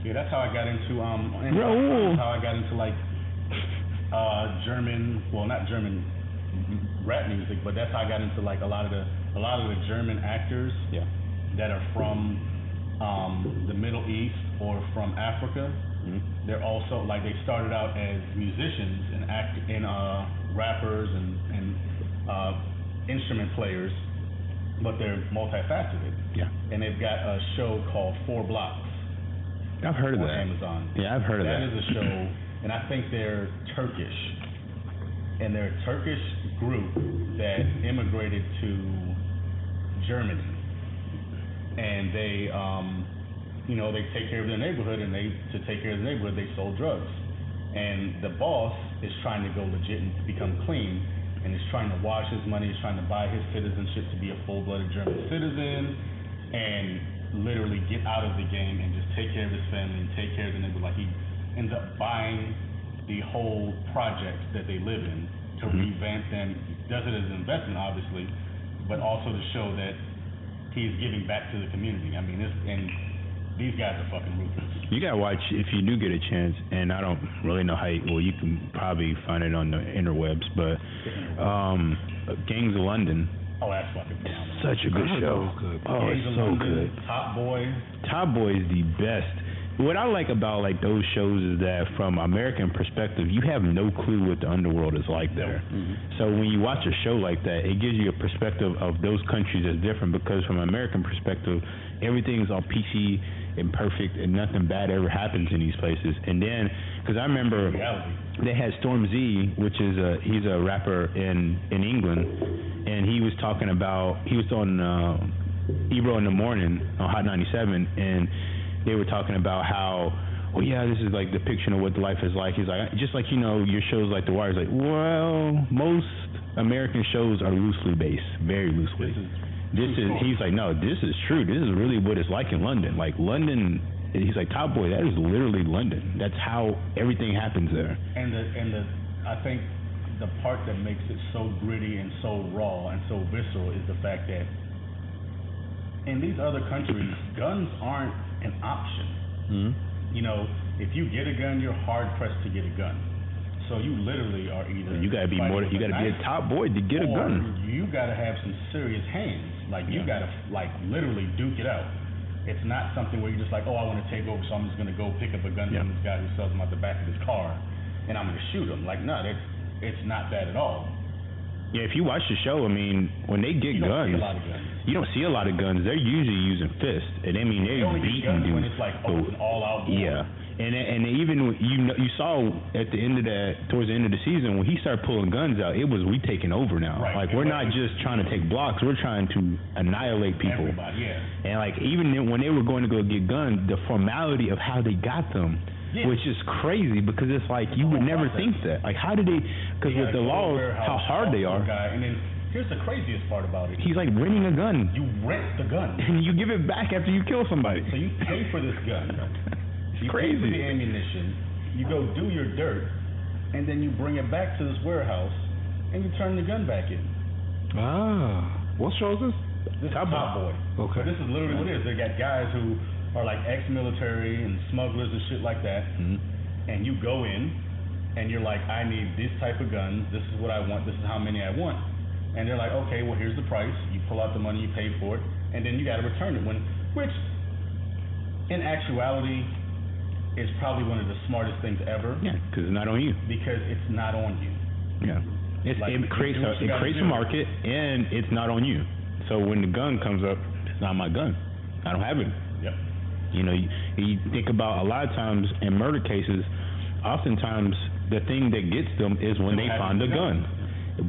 Speaker 3: Yeah, that's how I got into that's how I got into like German, well not German rap music, but that's how I got into like a lot of the German actors that are from the Middle East or from Africa. Mm-hmm. They're also like they started out as musicians and rappers and instrument players, but they're multifaceted. Yeah. And they've got a show called 4 Blocks.
Speaker 2: I've heard of that.
Speaker 3: On Amazon.
Speaker 2: Yeah, I've heard of that.
Speaker 3: That is a show, and I think they're Turkish. And they're a Turkish group that immigrated to Germany. And they they take care of their neighborhood, and to take care of the neighborhood, they sold drugs. And the boss is trying to go legit and become clean, and is trying to wash his money, he's trying to buy his citizenship to be a full-blooded German citizen, and literally get out of the game and just take care of his family and take care of the neighborhood. Like he ends up buying the whole project that they live in to revamp them, does it as an investment, obviously, but also to show that he's giving back to the community. I mean, these guys are fucking ruthless.
Speaker 2: You gotta watch if you do get a chance, and I don't really know how. You can probably find it on the interwebs, but Gangs of London.
Speaker 3: Oh, that's fucking phenomenal.
Speaker 2: Such a good show. Oh, it's so good.
Speaker 3: Top Boy.
Speaker 2: Top Boy is the best. What I like about like those shows is that from American perspective, you have no clue what the underworld is like there. Mm-hmm. So when you watch a show like that, it gives you a perspective of those countries as different, because from an American perspective, everything's all peachy and perfect and nothing bad ever happens in these places. And then, because I remember they had Storm Z, which is he's a rapper in England, and he was on Ebro in the Morning on Hot 97, and they were talking about how, well, yeah, this is like depiction of what life is like. He's like, just like, your shows like The Wire. He's like, well, most American shows are loosely based, very loosely. He's like, no, this is true. This is really what it's like in London. Like London, he's like, Top Boy, that is literally London. That's how everything happens there.
Speaker 3: And I think the part that makes it so gritty and so raw and so visceral is the fact that in these other countries, guns aren't an option. Mm-hmm. If you get a gun, you're hard pressed to get a gun. So you literally are either
Speaker 2: you gotta be a top boy to get a gun.
Speaker 3: You gotta have some serious hands. Like you gotta literally duke it out. It's not something where you're just like, oh, I want to take over, so I'm just gonna go pick up a gun from this guy who sells them out the back of his car, and I'm gonna shoot him. Like, no, it's not that at all.
Speaker 2: Yeah, if you watch the show, I mean, when they get guns, you don't see a lot of guns. They're usually using fists, and I mean they're beating dudes.
Speaker 3: When it's like an all-out war.
Speaker 2: Yeah, and even you saw at the end of towards the end of the season when he started pulling guns out, it was we taking over now.
Speaker 3: Right.
Speaker 2: Like we're not just trying to take blocks, we're trying to annihilate people.
Speaker 3: Everybody, yeah.
Speaker 2: And like even when they were going to go get guns, the formality of how they got them. Yeah. Which is crazy because it's like you would never think that. Like how did they? Because with the laws, how hard they are.
Speaker 3: And then here's the craziest part about it.
Speaker 2: He's like renting a gun.
Speaker 3: You rent the gun.
Speaker 2: And you give it back after you kill somebody.
Speaker 3: So you pay for this gun.
Speaker 2: It's crazy.
Speaker 3: Pay for the ammunition. You go do your dirt, and then you bring it back to this warehouse, and you turn the gun back in.
Speaker 1: Ah, what show is this?
Speaker 3: This is Top Boy.
Speaker 1: Okay.
Speaker 3: So this is literally what it is. They got guys who are like ex-military and smugglers and shit like that, and you go in and you're like, I need this type of guns, this is what I want, this is how many I want. And they're like, okay, well, here's the price. You pull out the money, you pay for it, and then you got to return it. Which, in actuality, is probably one of the smartest things ever.
Speaker 2: Yeah, because it's not on you.
Speaker 3: Because it's not on you.
Speaker 2: Yeah. It creates a market, and it's not on you. So when the gun comes up, it's not my gun. I don't have it.
Speaker 3: Yep.
Speaker 2: You know, you think about a lot of times in murder cases, oftentimes the thing that gets them is when they find the gun.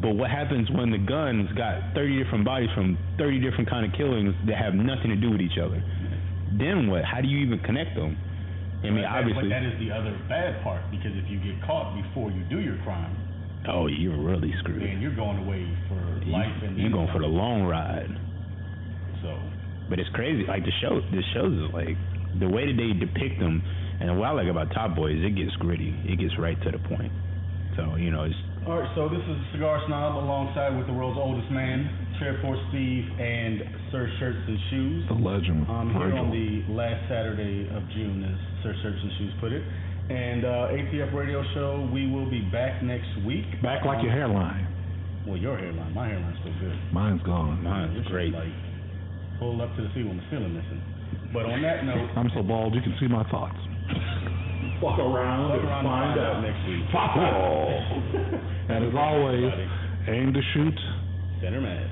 Speaker 2: But what happens when the gun's got 30 different bodies from 30 different kind of killings that have nothing to do with each other? Then what? How do you even connect them? I mean, obviously.
Speaker 3: But that is the other bad part, because if you get caught before you do your crime,
Speaker 2: oh, you're really screwed.
Speaker 3: Then you're going away for life, and
Speaker 2: you're going for the long ride.
Speaker 3: So.
Speaker 2: But it's crazy. Like this shows is like the way that they depict them, and what I like about Top Boy is it gets gritty. It gets right to the point. So you know, it's.
Speaker 3: All right, so this is Cigar Snob alongside with the world's oldest man, Chairport Steve, and Sir Shirts and Shoes.
Speaker 1: The legend.
Speaker 3: Here on the last Saturday of June, as Sir Shirts and Shoes put it. And ATF Radio Show, we will be back next week.
Speaker 1: Back like your hairline.
Speaker 3: Well, your hairline. My hairline's still good.
Speaker 1: Mine's gone.
Speaker 2: Mine's great.
Speaker 3: Like, pull up to the sea when the ceiling missing. But on that note,
Speaker 1: I'm so bald you can see my thoughts. Fuck around and find out
Speaker 3: next week.
Speaker 1: And as always, aim to shoot.
Speaker 3: Center mass.